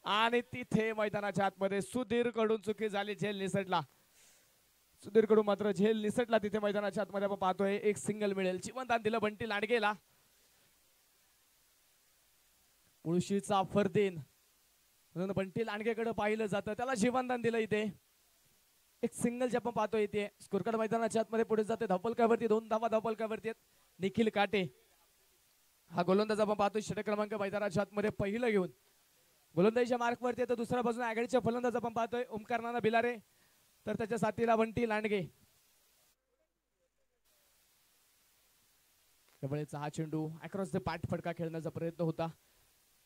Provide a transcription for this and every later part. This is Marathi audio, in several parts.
आणि तिथे मैदानाच्या आतमध्ये सुधीर कडून चुकी झाली, झेल निसटला. सुधीर कडून मात्र झेल निसटला. तिथे मैदानाच्या आतमध्ये आपण पाहतोय एक सिंगल मिळेल. जीवनदान दिलं बंटी लांडगेला. मुळशीचा फरदीन म्हणून बंटी लांडगेकडे पाहिलं जातं, त्याला जीवनदान दिलं. इथे एक सिंगल जे आपण पाहतोय इथे स्कोरकार्ड मैदानाच्या आतमध्ये पुढे जाते. धावपलकावरती 2 धावा धावपलकावरती आहेत. निखिल काटे हा गोलंदाज आपण पाहतोय षटक क्रमांक मैदानाच्या आतमध्ये पहिलं घेऊन गोलंदाजीच्या मार्कवरती आहे. तर दुसऱ्या बाजूने आघाडीचे फलंदाज आपण पाहतोय ओमकार नाना बिलारे, तर त्याच्या साथीला बंटी लांडगे. यावेळेस हा चेंडू अक्रॉस द पाठ फटका खेळण्याचा प्रयत्न होता,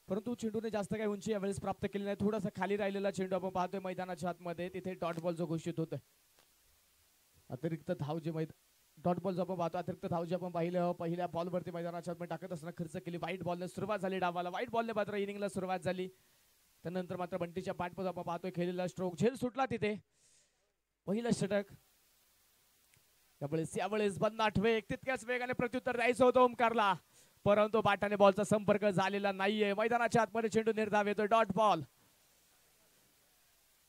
परंतु चेंडूने जास्त काही उंची यावेळेस प्राप्त केली नाही. थोडासा खाली राहिलेला चेंडू आपण पाहतोय मैदानाच्या आतमध्ये. तिथे डॉट बॉल जो घोषित होतोय. अतिरिक्त धाव जे डॉट बॉल जो आपण पाहतो, अतिरिक्त धाव जे आपण पाहिलं पहिल्या बॉलवरती मैदानाच्या आतमध्ये टाकत असताना खर्च केली. वाईट बॉलने सुरुवात झाली डावाला. वाईट बॉलने मात्र इनिंगला सुरुवात झाली. त्यानंतर मात्र बंटीच्या पाठपासून आपण पाहतोय खेळलेला स्ट्रोक. झेल सुटला तिथे. पहिलं षटक. यावेळेस 50 वेग तितक्याच वेगाने प्रत्युत्तर द्यायचं होतं ओमकारला, परंतु बाटाने बॉलचा संपर्क झालेला नाहीये. मैदानाच्या आतमध्ये चेंडू निर्धाव येतोय. Dot ball.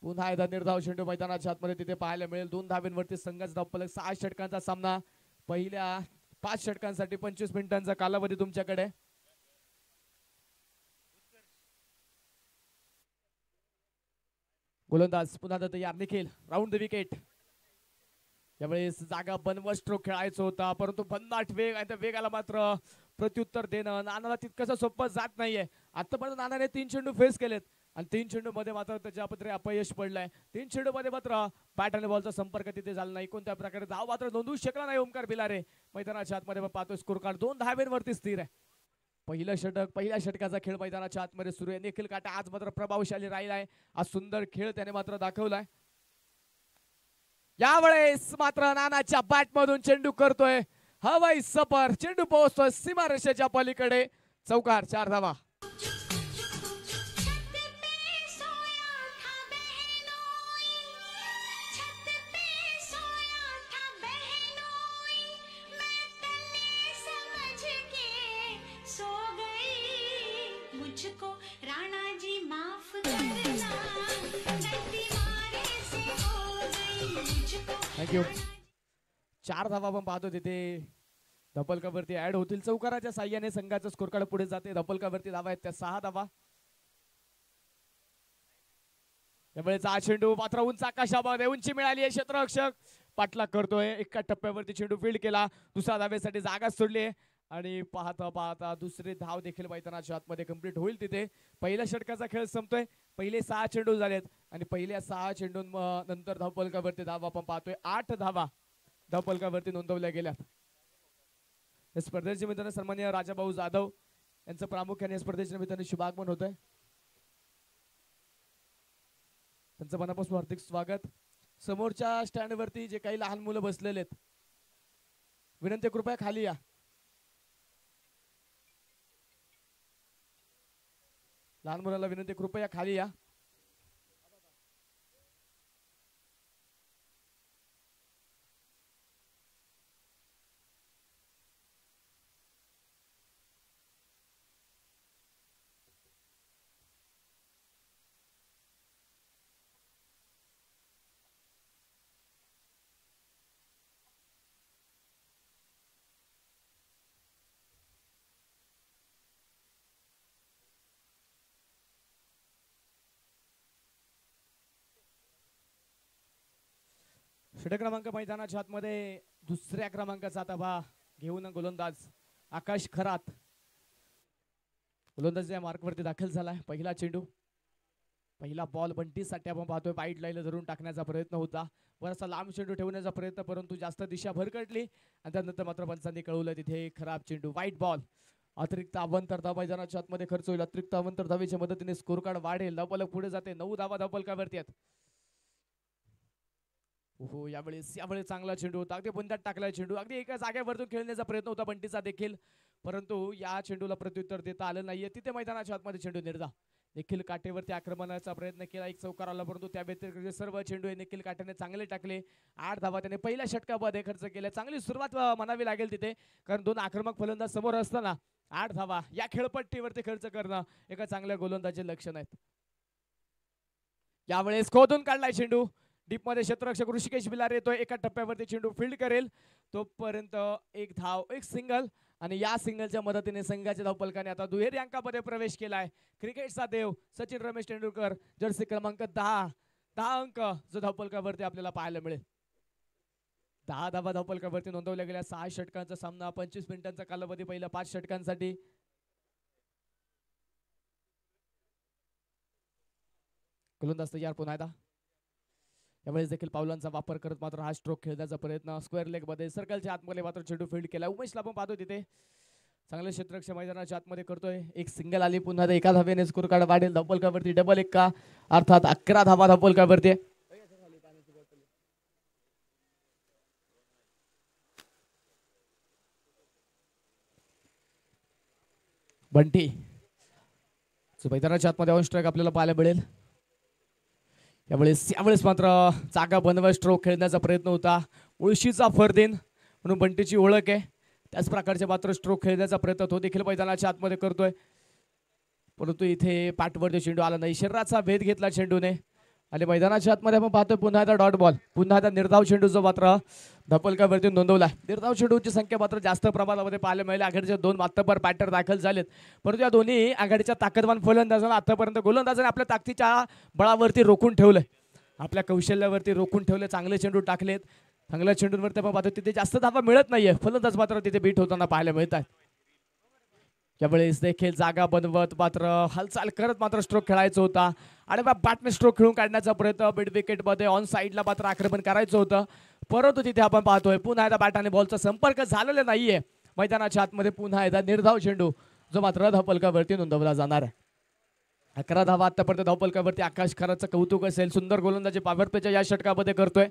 पुन्हा एकदा निर्धाव चेंडू मैदानाच्या आतमध्ये तिथे पाहायला मिळेल. 2 धावेंवरती संघाचा धावफलक. 6 षटकांचा सामना. पहिल्या 5 षटकांसाठी 25 मिनिटांचा कालावधी तुमच्याकडे. गोलंदाज पुन्हा तयार. Nikhil round the wicket. यावेळेस जागा बनवत स्ट्रोक खेळायचा होता, परंतु 50 वेग आणि त्या वेगाला मात्र प्रत्युत्तर देणं नानाला तितकंसं सोपं जात नाहीये. आतापर्यंत नानाने 3 चेंडू फेस केलेत आणि 3 चेंडू मध्ये मात्र त्याच्या पत्रे अपयश पडलंय. 3 चेंडू मध्ये मात्र बॅट आणि बॉलचा संपर्क तिथे झाला नाही. कोणत्या प्रकारे धाव मात्र नोंदवू शकला नाही ओमकार बिलारे. मैदानाच्या आतमध्ये पाहतोय स्कोर कार्ड 2 धावेंवरती स्थिर आहे. पहिलं षटक, पहिल्या षटकाचा खेळ मैदानाच्या आतमध्ये सुरू आहे. निखिल काटा आज मात्र प्रभावशाली राहिलाय. आज सुंदर खेळ त्याने मात्र दाखवलाय. यावेळेस मात्र नानाच्या बॅट मधून चेंडू करतोय हवाई सफर. चेंडू पोहोचतोय सीमारेषेच्या पलीकडे. चौकार. 4 धावा. थँक्यू. 4 धावा आपण पाहतो तिथे धपलकावरती ऍड होतील. चौकाराच्या साह्याने संघाचं स्कोर कार्ड पुढे जाते. धपलकावरती धावा आहेत त्या 6 धावा. यावेळेस हा चेंडू मात्र उंच आकाशामध्ये उंची मिळाली आहे. क्षेत्ररक्षक पाठलाग करतोय. एका टप्प्यावरती चेंडू फील्ड केला. दुसऱ्या धावेसाठी जागा सोडली आणि पाहता पाहता दुसरी धाव देखील मैदानाच्या आतमध्ये कंप्लीट होईल. तिथे पहिल्या षटकाचा खेळ संपतोय. पहिले 6 चेंडू झालेत आणि पहिल्या 6 चेंडूंनंतर धावपलकावरती धावा आपण पाहतोय 8 धावा धावपलकावरती नोंदवल्या गेल्यात. या स्पर्धेच्या निमित्ताने सन्माननीय राजाभाऊ जाधव यांचं प्रामुख्याने स्पर्धेच्या निमित्ताने शुभागमन होतंय. त्यांचं मनापासून हार्दिक स्वागत. समोरच्या स्टँड वरती जे काही लहान मुलं बसलेले आहेत, विनंती कृपया खाली या. लहान मुलाला विनंती कृपया खाली या. षटक क्रमांक मैदानाच्या आतमध्ये दुसऱ्या क्रमांकाचा धावा घेऊन गोलंदाज आकाश खरात गोलंदाज या मार्कवरती दाखल झालाय. पहिला चेंडू, पहिला बॉल बंटीसाठी आपण पाहतोय. वाईट लाईन धरून टाकण्याचा प्रयत्न होता. बराचसा लांब चेंडू ठेवण्याचा प्रयत्न, परंतु जास्त दिशा भरकटली आणि त्यानंतर मात्र पंचांनी कळवलं तिथे खराब चेंडू. वाईट बॉल. अतिरिक्त अवंतर धाव मैदानाच्या आतमध्ये खर्च होईल. अतिरिक्त अवंतर धावेच्या मदतीने स्कोर कार्ड वाढेल. धावपलक पुढे जाते. 9 धावा धावपलकावरती आहेत. हो, यावेळेस चांगला चेंडू होता. अगदी बुंद्यात टाकला चेंडू. अगदी एका जागेवरतून खेळण्याचा प्रयत्न होता बंटीचा देखील, परंतु या चेंडूला प्रत्युत्तर देता आलं नाहीये. तिथे मैदानाच्या आतमध्ये चेंडू निर्धाव. निखिल काटेवरती आक्रमणाचा प्रयत्न केला. एक चौकार आला, परंतु त्या व्यतिरिक्त सर्व चेंडू हे निखिल काटेने चांगले टाकले. 8 धावा त्याने पहिल्या षटकामध्ये खर्च केल्या. चांगली सुरुवात म्हणावी लागेल तिथे, कारण 2 आक्रमक फलंदाज समोर असताना 8 धावा या खेळपट्टीवरती खर्च करणं एका चांगल्या गोलंदाजीचे लक्षण आहेत. यावेळेस खोदून काढलाय चेंडू डीप मध्ये क्षेत्ररक्षक ऋषिकेश बिलार येतोय एका टप्प्यावरती चेंडू फील्ड करेल तोपर्यंत एक धाव एक सिंगल आणि या सिंगलच्या मदतीने संघाच्या धावपलकाने आता दुहेरी अंकामध्ये प्रवेश केलाय क्रिकेटचा देव सचिन रमेश तेंडुलकर जर्सी क्रमांक 10 अंक जो धावपलकावरती आपल्याला पाहायला मिळेल 10 धावा धावपलकावरती नोंदवल्या गेल्या 6 षटकांचा सामना 25 मिनिटांचा कालावधी पहिल्या 5 षटकांसाठी गोलंदाज तयार पुन्हा एकदा यावेळेस देखील पावलांचा वापर करत मात्र हा स्ट्रोक खेळण्याचा प्रयत्न स्क्वेअर लेग मध्ये सर्कलच्या आतमध्ये मात्र चेंडू फील्ड केला उमेशला पण पाहतो तिथे चांगले क्षेत्ररक्षक मैदानाच्या आतमध्ये करतोय एक सिंगल आली पुन्हा एका धावेने स्कोर कार्ड वाढेल धावपलकावरती डबल एक का अर्थात 11 धावा धावपलकावरती बंटी मैदानाच्या आतमध्ये ऑन स्ट्राईक आपल्याला पाहायला मिळेल यावेळेस मात्र जागा बनवा स्ट्रोक खेळण्याचा प्रयत्न होता उळशीचा फरदेन म्हणून बंटीची ओळख आहे त्याच प्रकारचे मात्र स्ट्रोक खेळण्याचा प्रयत्न तो देखील मैदानाच्या आतमध्ये करतोय परंतु इथे पाठवरती चेंडू आला नाही शरीराचा भेद घेतला चेंडूने आणि मैदानाच्या आतमध्ये आपण पाहतोय पुन्हा एकदा डॉट बॉल पुन्हा एकदा निर्धाव चेंडू जो मात्र धपलकावरती नोंदवला निर्धाव चेंडूची संख्या मात्र जास्त प्रमाणामध्ये पाहायला मिळाली आघाडीचे 2 मातबर बॅटर दाखल झालेत परंतु या दोन्ही आघाडीच्या ताकदवान फलंदाजांना आतापर्यंत गोलंदाजाने आपल्या ताकदीच्या बळावरती रोखून ठेवलंय आपल्या कौशल्यावरती रोखून ठेवले चांगले चेंडू टाकलेत चांगल्या चेंडूंवरती आपण पाहतो तिथे जास्त धावा मिळत नाहीये फलंदाज मात्र तिथे बीट होताना पाहायला मिळतात यावेळेस देखील जागा बनवत मात्र हालचाल करत मात्र स्ट्रोक खेळायचा होता आणि बॅटने स्ट्रोक खेळून काढण्याचा प्रयत्न मिड विकेट मध्ये ऑन साइडला मात्र आक्रमण करायचं होतं परंतु तिथे आपण पाहतोय पुन्हा एकदा बॅट आणि बॉलचा संपर्क झालेला नाहीये मैदानाच्या आतमध्ये पुन्हा एकदा निर्धाव चेंडू जो मात्र धावपलकावरती नोंदवला जाणार आहे 11 धावा आतापर्यंत धावपलकावरती आकाश खराचं कौतुक असेल सुंदर गोलंदाजी पॉवर प्लेच्या या षटकामध्ये करतोय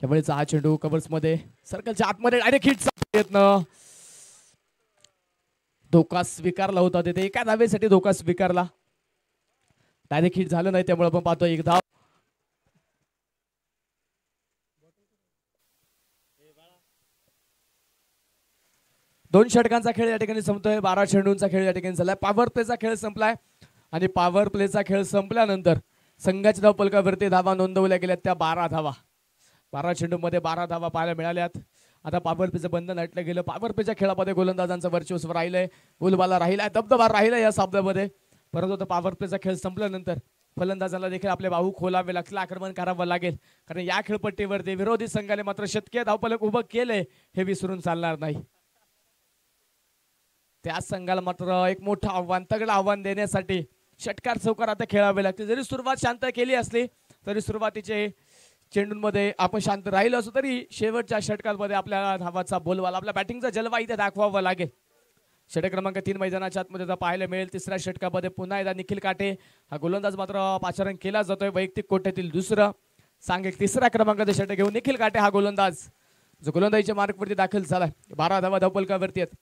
त्यावेळेस हा चेंडू कव्हर्स मध्ये सर्कलच्या आतमध्ये डायरेक्ट हिटचा प्रयत्न धोका स्वीकारला होता तिथे एका धावेसाठी धोका स्वीकारला डायरेक्ट हिट झालं नाही त्यामुळे आपण पाहतो एक धाव दोन षटकांचा खेळ या ठिकाणी संपतोय 12 चेंडूंचा खेळ या ठिकाणी झालाय पॉवर प्लेचा खेळ संपलाय आणि पॉवर प्लेचा खेळ संपल्यानंतर संघाच्या धावपलकावरती धावा नोंदवल्या गेल्या त्या 12 धावा 12 चेंडूमध्ये 12 धावा पाहायला मिळाल्यात आता पॉवर प्लेचं बंधन हटलं गेलं पॉवर प्लेच्या खेळामध्ये गोलंदाजांचं वर्चस्व राहिलंय गोलबाला राहिलाय दबदबा राहिला या सामन्यामध्ये परंतु आता पॉवर प्लेचा खेळ संपल्यानंतर फलंदाजाला देखील आपले बाहू खोलावे लागतील आक्रमण करावं लागेल कारण या खेळपट्टीवरती विरोधी संघाने मात्र शतकीय धावफलक उभं केले हे विसरून चालणार नाही त्या संघाला मात्र एक मोठं आव्हान तगडं आव्हान देण्यासाठी षटकार चौकार आता खेळावे लागतील जरी सुरुवात शांत केली असली तरी सुरुवातीचे चेंडूंमध्ये आपण शांत राहिलो असो तरी शेवटच्या षटकांमध्ये आपल्या धावाचा बोलवाला आपल्या बॅटिंगचा जलवा इथे दाखवावा लागेल षटक क्रमांक 3 मैदानाच्या आतमध्ये पाहायला मिळेल तिसऱ्या षटकामध्ये पुन्हा एकदा निखिल काटे हा गोलंदाज मात्र पाचारण केला जातोय वैयक्तिक कोट्यातील दुसरं सांघिक तिसऱ्या क्रमांकाचे षटक घेऊन निखिल काटे हा गोलंदाज जो गोलंदाजीच्या मार्कवरती दाखल झाला 12 धावा धावपलकावरती आहेत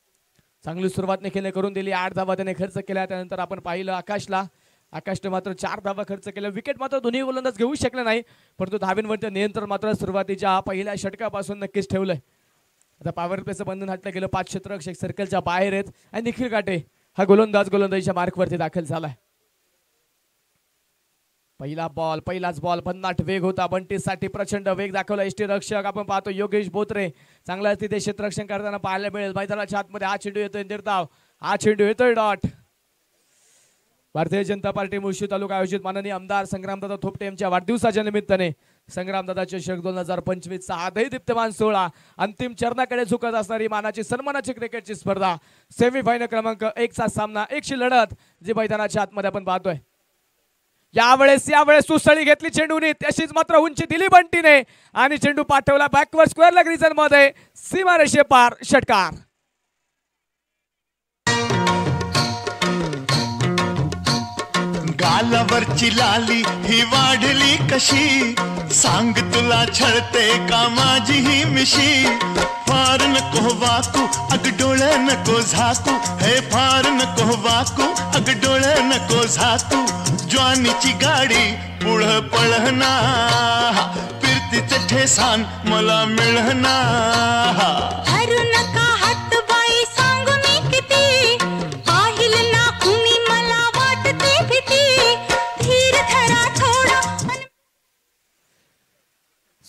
चांगली सुरुवात निखिलने करून दिली 8 धावा त्याने खर्च केला त्यानंतर आपण पाहिलं आकाशने मात्र 4 धावा खर्च केल्या विकेट मात्र दोन्ही गोलंदाज घेऊ शकले नाही परंतु धावींवरती नियंत्रण मात्र सुरुवातीच्या पहिल्या षटकापासून नक्कीच ठेवलंय आता पॉवर प्लेचं बंधन हटलं गेलं 5 क्षेत्ररक्षक सर्कलच्या बाहेर आहेत आणि निखिल काटे हा गोलंदाजीच्या मार्कवरती दाखल झालाय पहिलाच बॉल भन्नाट वेग होता बंटीसाठी प्रचंड वेग दाखवला एसटी रक्षक आपण पाहतो योगेश बोत्रे चांगला तिथे क्षेत्ररक्षण करताना पाहायला मिळेल मैदानाच्या आतमध्ये हा चेंडू येतोय निर्धाव हा चेंडू येतोय डॉट भारतीय जनता पार्टी मुळशी तालुका आयोजित माननीय आमदार संग्रामदादा थोपटे यांच्या वाढदिवसाच्या निमित्ताने संग्रामदादा चषक 2025 चा आजही दीप्तमान सोहळा अंतिम चरणाकडे झुकत असणारी मानाची सन्मानाची क्रिकेटची स्पर्धा सेमीफायनल क्रमांक 1 चा सामना 1 ची लढत जी मैदानाच्या आतमध्ये आपण पाहतोय यावेळेस सुसळी घेतली चेंडूने तशीच मात्र उंची दिली बंटीने आणि चेंडू पाठवला बॅकवर्ड स्क्वेअर लेग रिजन मध्ये सीमारेषे पार षटकार गालावरची लाली ही वाढली कशी सांग तुला छळते का माझी ही मिशी फार नको वाकू अग डोळे नको झाकू हे फार नको वाकू अग डोळे नको झाकू ज्वानीची गाडी पुढं पळहना फिरतीचे ठेसान मला मिळहना धीर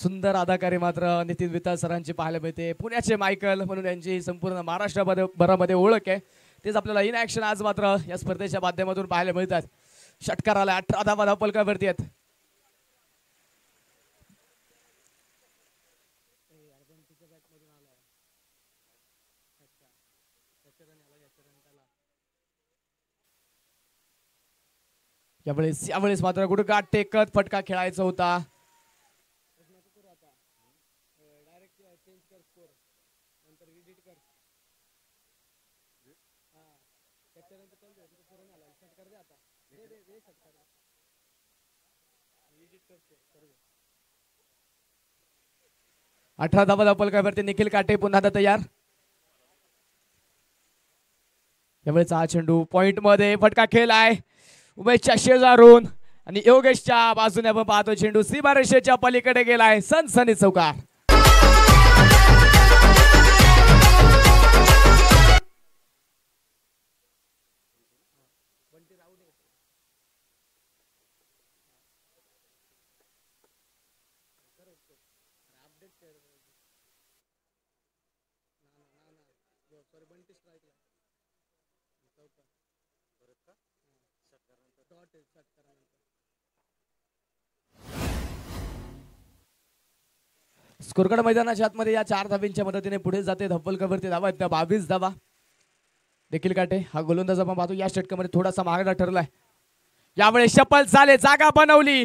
सुंदर अदाकारी मात्र नितीन विताल सरांची पाहायला मिळते. पुण्याचे मायकल म्हणून यांची संपूर्ण महाराष्ट्रामध्ये भरामध्ये ओळख आहे. तेच आपल्याला इन ऍक्शन आज मात्र या स्पर्धेच्या माध्यमातून पाहायला मिळतात. षटकाराला 18 धावा धावपलकावरती आहेत. यावेळेस मात्र गुडघाट टेकत फटका खेळायचा होता. अठरा धावा धावपलकावरती निखिल काटे पुन्हा तयार. यावेळेचा हा चेंडू पॉइंट मध्ये फटका खेळलाय उमेशच्या शेजारून आणि योगेशच्या बाजूने आपण पाहतो चेंडू सीमारेषेच्या पलीकडे गेलाय. सनसनी चौकार. स्कोरकार्ड मैदानाच्या आतमध्ये या 4 धावींच्या मदतीने पुढे जाते. धब्बलकावरती धावा आहेत त्या 22 धावा. देखील काटे हा गोलंदाज आपण पाहतो या षटकामध्ये थोडासा महागडा ठरलाय. यावेळेस शपल झाले जागा बनवली.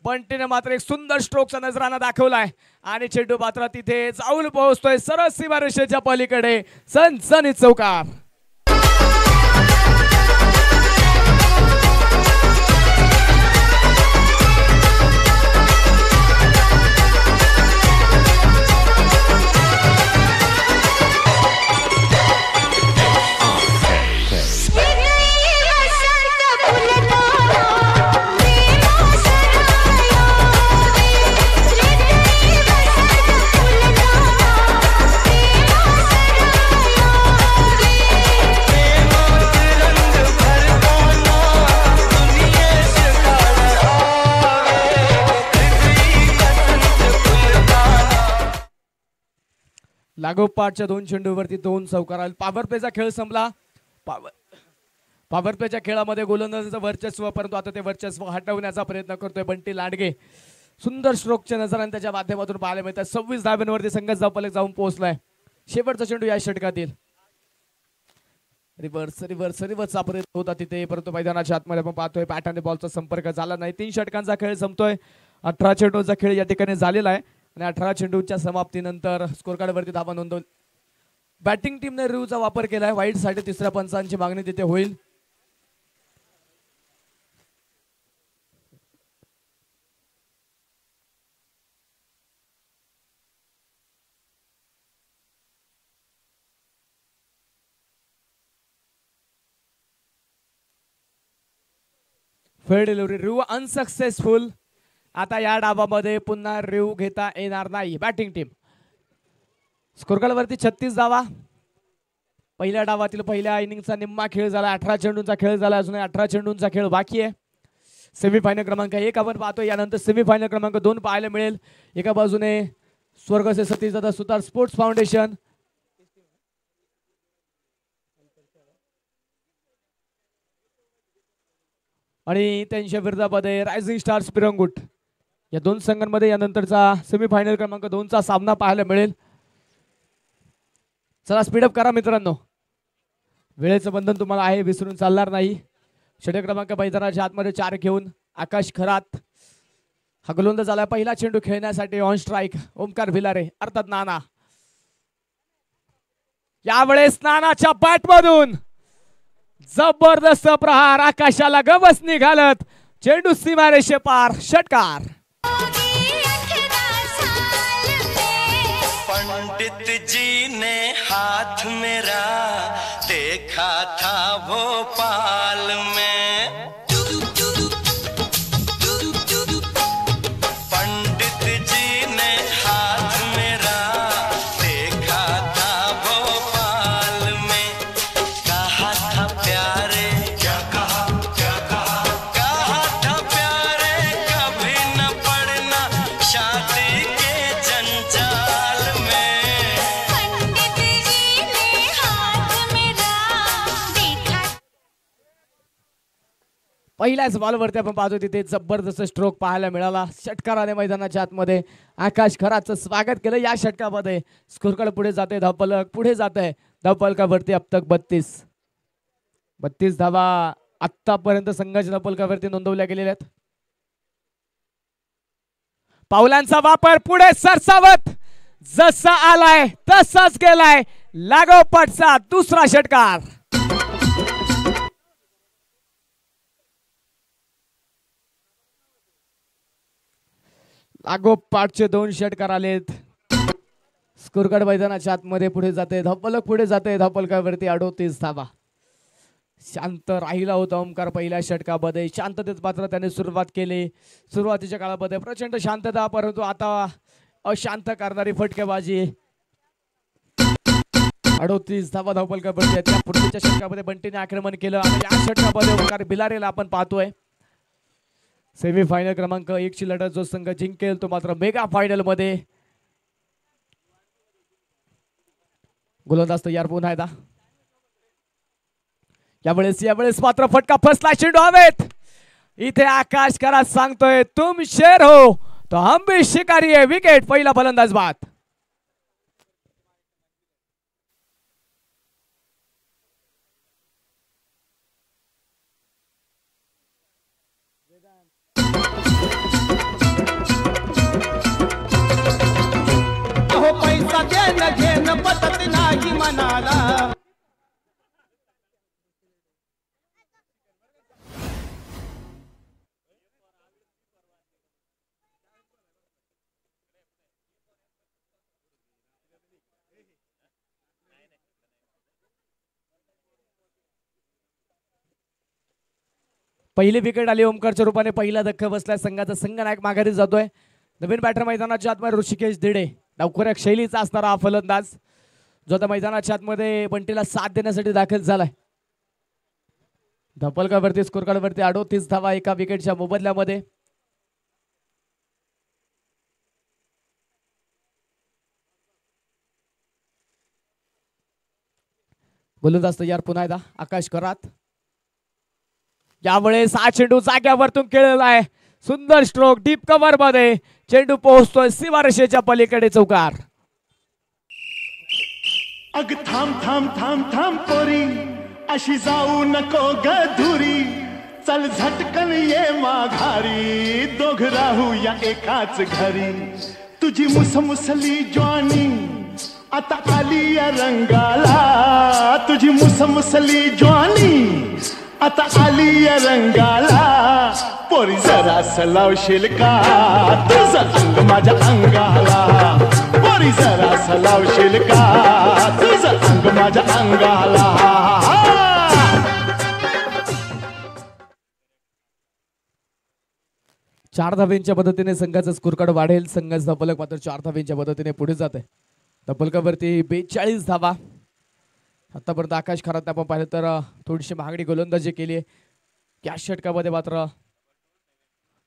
बंटीने मात्र एक सुंदर स्ट्रोकचा नजराना दाखवलाय आणि चेंडू मात्र तिथे जाऊन पोहोचतोय सरळ सीमारेषेच्या पलीकडे. सनसनी चौकार. लागोपाठच्या 2 चेंडूवरती 2 चौकार. पॉवर प्लेचा खेळ संपला. पॉवर प्लेच्या खेळामध्ये गोलंदाजाचं वर्चस्व, परंतु आता ते वर्चस्व हटवण्याचा प्रयत्न करतोय बंटी लांडगे. सुंदर स्ट्रोकच्या नजराने त्याच्या माध्यमातून पाहायला मिळतात. 26 धाब्यांवरती संघ धावपलक जाऊन पोहोचलाय. शेवटचा चेंडू या षटकातील. रिव्हर्सचा प्रयत्न होता तिथे, परंतु मैदानाच्या आतमध्ये आपण पाहतोय बॅट आणि बॉलचा संपर्क झाला नाही. 3 षटकांचा खेळ संपतोय. 18 चेंडूचा खेळ या ठिकाणी झालेला आहे आणि 18 चेंडूच्या समाप्तीनंतर स्कोरकार्ड वरती धावा नोंदवली. बॅटिंग टीमने रिव्ह्यूचा वापर केलाय. वाईट साठी तिसऱ्या पंचांची मागणी तिथे होईल. फेड डिलिव्हरी रिव्ह्यू अनसक्सेसफुल. आता या डावामध्ये पुन्हा रिव्ह्यू घेता येणार नाही. बॅटिंग टीम स्कोरकार्ड वरती 36 धावा. पहिल्या डावातील पहिल्या इनिंगचा निम्मा खेळ झाला. 18 चेंडूंचा खेळ झाला. अजून 18 चेंडूंचा खेळ बाकी आहे. सेमीफायनल क्रमांक 1 आपण पाहतो. यानंतर सेमीफायनल क्रमांक 2 पाहायला मिळेल. एका बाजूने स्वर्गस्य सतीशदादा सुतार स्पोर्ट्स फाउंडेशन आणि त्यांच्या विरोधामध्ये रायझिंग स्टार्स पिरंगुट. या 2 संघांमध्ये यानंतरचा सेमीफायनल क्रमांक 2चा सामना पाहायला मिळेल. चला स्पीडअप करा मित्रांनो. वेळेचं बंधन तुम्हाला आहे, विसरून चालणार नाही. षटक क्रमांक मैदानाच्या आतमध्ये 4 घेऊन आकाश खरात हा गोलंदाज झाला. पहिला चेंडू खेळण्यासाठी ऑन स्ट्राइक ओमकार भिलारे अर्थात नाना. यावेळेस नानाच्या बॅटमधून जबरदस्त प्रहार. आकाशाला गवसणी घालत चेंडू सीमारेषे पार. षटकार. पंडित जी ने हाथ मेरा देखा था भोपाल में. पंडित जी ने हाथ मेरा देखा था भोपाल में. कहा था प्यारे क्या कहा कहा था प्यारे कभी न पड़ना शादी के पहिल्याच बॉलवरती आपण पाहतो तिथे जबरदस्त स्ट्रोक पाहायला मिळाला. षटकाराने मैदानाच्या आतमध्ये आकाश खराचं स्वागत केलं. या षटकामध्ये स्कोरकार्ड पुढे जाते, धावफलक पुढे जात आहे. धावफलकावरती अब तक 32 धावा आतापर्यंत संघाच्या धावफलकावरती नोंदवल्या गेलेल्या आहेत. पावलांचा वापर पुढे सरसावत जसा आलाय तसाच गेलाय. लागोपाठचा दुसरा षटकार. लागोपाठचे 2 षटकार आलेत. स्कोरकार्ड मैदानाच्या आतमध्ये पुढे जाते, धावफलक पुढे जाते. धावफलकावरती 38 धावा. शांत राहिला होता ओमकार पहिल्या षटकामध्ये. शांततेत मात्र त्याने सुरुवात केली. सुरुवातीच्या काळामध्ये प्रचंड शांतता, परंतु आता अशांत करणारी फटकेबाजी. 38 धावा धावफलकावरती. त्या पूर्वीच्या षटकामध्ये बंटीने आक्रमण केलं आणि या षटकामध्ये ओमकार भिलारेला आपण पाहतोय. सेमीफायनल क्रमांक 1 ची लढत जो संघ जिंकेल तो मात्र मेगा फायनल मध्ये गोलंदाज तयार पुन्हा एकदा. यावेळेस मात्र फटका फसला. चेंडू हवेत. इथे आकाश करात सांगतोय तुम शेर हो तो हम भी शिकारी है. विकेट. पहिला फलंदाज बाद. अहो पैसा देणं घेणं पद्धत नाही मनाला. पहिली विकेट आली ओमकारच्या रूपाने. पहिला धक्का बसलाय. संघाचा संघनायक माघारी जातोय. नवीन बॅटर मैदानाच्या आतमध्ये ऋषिकेश धिडे. डावखोऱ्या शैलीचा असणारा हा फलंदाज जो आता मैदानाच्या आतमध्ये बंटीला साथ देण्यासाठी दाखल झालाय. धावफलकावरती स्कोरकार्डवरती 38 धावा एका विकेटच्या मोबदल्यामध्ये. गोलंदाज तयार पुन्हा एकदा आकाश करात. यावेळेस हा चेंडू जाग्यावरतून खेळलेला आहे. सुंदर स्ट्रोक डीप कव्हर मध्ये. चेंडू पोहोचतोय सीमारेषेच्या पलीकडे चौकार. अग थांब थांब थांब थांब पोरी अशी जाऊ नको गधुरी. चल झटकन ये माघारी. दोघ राहू या एकाच घरी. तुझी मुसमुसली ज्वानी आता आली या रंगाला. तुझी मुसमुसली ज्वानी आता आली या रंगाला. पोरी जरा सलावशील का तुझं अंग माझ्या अंगाला. पोरी जरा सलावशील का तुझं अंग माझ्या अंगाला. चार धावेंच्या मदतीने संघाचा स्कोरकार्ड वाढेल. संघाचा धावफलक मात्र 4 धावेंच्या मदतीने पुढे जात आहे. धावफलकावरती 42 धावा. आतापर्यंत आकाश खरात आपण पाहिलं तर थोडीशी महागडी गोलंदाजी केली आहे. या षटकामध्ये मात्र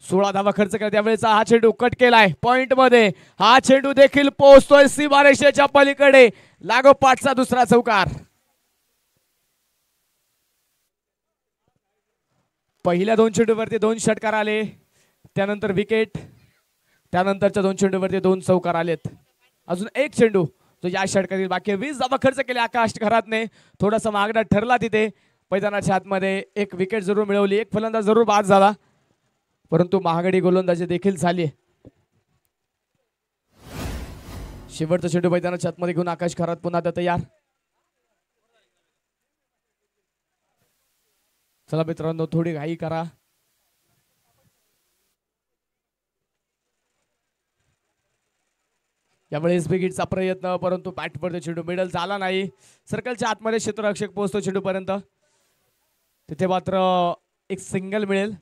16 धावा खर्च केला. त्यावेळेचा हा चेंडू कट केलाय पॉइंट मध्ये. हा चेंडू देखील पोहोचतोय सीमारेषेच्या पलीकडे. लागोपाठचा दुसरा चौकार. पहिल्या 2 चेंडूवरती 2 षटकार आले. त्यानंतर विकेट. त्यानंतरच्या 2 चेंडूवरती 2 चौकार आलेत. अजून एक चेंडू जो या षटकातील बाकी 20 धावा खर्च केले आकाश खरातने. थोडासा मागणा ठरला तिथे. मैदानाच्या आतमध्ये एक विकेट जरूर मिळवली. एक फलंदाज जरूर बाद झाला, परंतु महागडी गोलंदाजी देखील झाली. शेवटचा चेंडू मैदानाच्या आतमध्ये घेऊन आकाश खरात पुन्हा तयार. चला मित्रांनो थोडी घाई करा. यावेळेस बिगिटचा प्रयत्न, परंतु बॅटवर चेंडू मिडल झाला नाही. सर्कलच्या आतमध्ये क्षेत्ररक्षक पोहोचतो चेंडू पर्यंत. तिथे मात्र एक सिंगल मिळेल.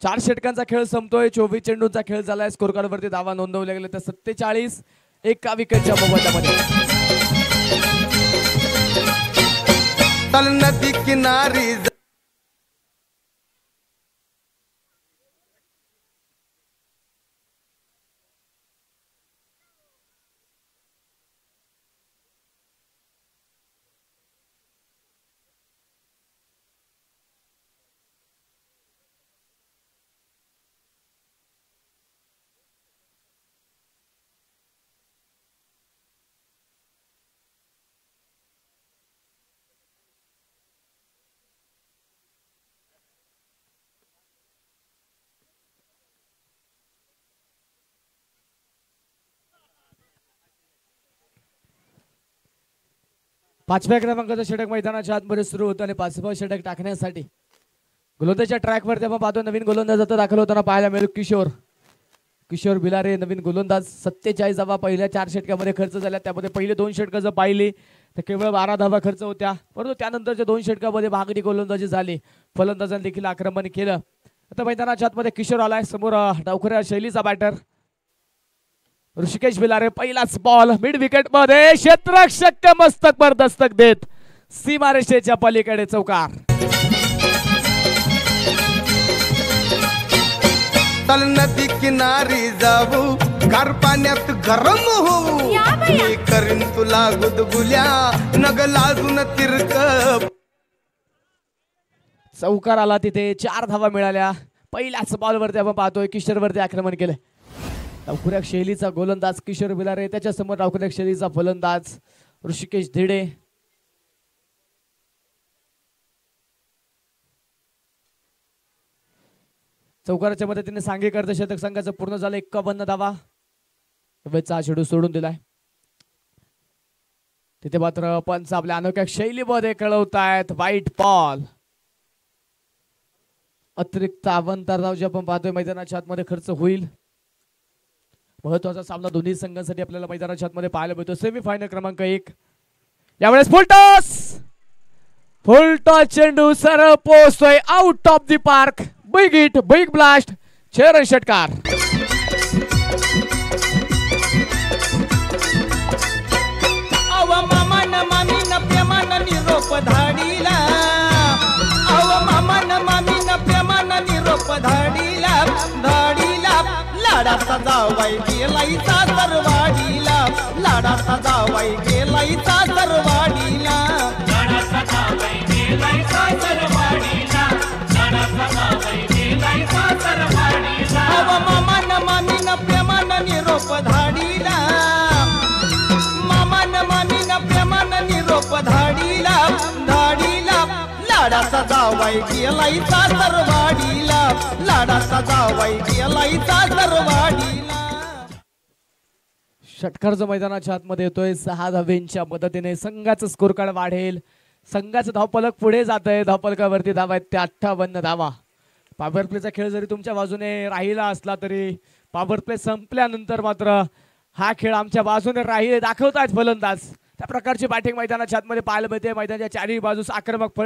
4 षटकांचा खेळ संपतोय. 24 चेंडूंचा खेळ झालाय. स्कोर कार्ड वरती धावा नोंदवल्या गेल्या तर 47 एका विकेटच्या मोबदल्यामध्ये. नदी किनारी 5व्या क्रमांकाचं षटक मैदानाच्या आतमध्ये सुरू होतं आणि 5वं षटक टाकण्यासाठी गोलंदाजच्या ट्रॅकवरती आपण पाहतो नवीन गोलंदाज आता दाखल होताना पाहायला मिळेल किशोर बिलारे नवीन गोलंदाज 47 धावा पहिल्या 4 षटकामध्ये खर्च झाल्या त्यामध्ये पहिले 2 षटकं जर पाहिली तर केवळ 12 धावा खर्च होत्या परंतु त्यानंतरच्या 2 षटकामध्ये भागडी गोलंदाजी झाली फलंदाजांनी देखील आक्रमण केलं आता मैदानाच्या आतमध्ये किशोर आलाय समोर डावखऱ्या शैलीचा बॅटर ऋषिकेश बिलारे पहिलाच बॉल मिड विकेट मध्ये क्षेत्ररक्षक मस्तक पर दस्तक देत सीमारेषेच्या पलीकडे चौकार चल नदी किनारी जाऊ गार पाण्यात गरम होऊ मी करीन तुला गुदगुल्या नग लाजून तिरक चौकार आला तिथे 4 धावा मिळाल्या पहिल्याच बॉलवरती आपण पाहतोय किशोरवरती आक्रमण केलंय डावखुऱ्या शैलीचा गोलंदाज किशोर बिलारे त्याच्या समोर डावखुऱ्या शैलीचा फलंदाज ऋषिकेश धिडे चौकाराच्या मदतीने सांघिक अर्धशतक संघाचं पूर्ण झालं 51 धावा वेचा चेंडू सोडून दिलाय तिथे मात्र पंच आपल्या अनोख्या शैलीमध्ये कळवतायत वाईट बॉल अतिरिक्त अवंतर जे आपण पाहतोय मैदानाच्या आतमध्ये खर्च होईल महत्वाचा सामना दोन्ही संघांसाठी आपल्याला मैदानाच्या आतमध्ये पाहायला मिळतो सेमीफायनल क्रमांक 1 यावेळेस फुलटॉस चेंडू सरळ पोहोचतोय out of the park big hit big blast 6 run षटकार अव मामान मामीन प्रेमान निरोप धाडीला अव मामान मामीन प्रेमान निरोप धाडीला लाडाचा जावाई गेलाई सासरवाडीला लाडाचा जावाई गेलाई सासरवाडीला लाडाचा जावाई गेलाई सासरवाडीला लाडाचा जावाई गेलाई सासरवाडीला अव मामान मामीन प्रेमान निरोप धाडीला मामान मामीन प्रेमान निरोप धाडीला लाडाचा जावाई गेलाई सासरवाडीला लाडाचा जावाई गेलाई सासरवाडीला षटकारचं मैदानाच्या आतमध्ये येतोय 6 धावेंच्या मदतीने संघाचं स्कोर कार्ड वाढेल संघाचं धावफलक पुढे जात आहे धावफलकावरती धावा आहेत त्या 58 धावा पॉवर प्लेचा खेळ जरी तुमच्या बाजूने राहिला असला तरी पॉवर प्ले संपल्यानंतर मात्र हा खेळ आमच्या बाजूने राहील दाखवतायत फलंदाज त्या प्रकारची बॅटिंग मैदानाच्या आतमध्ये पाहायला मिळते मैदानाच्या चारही बाजूस आक्रमक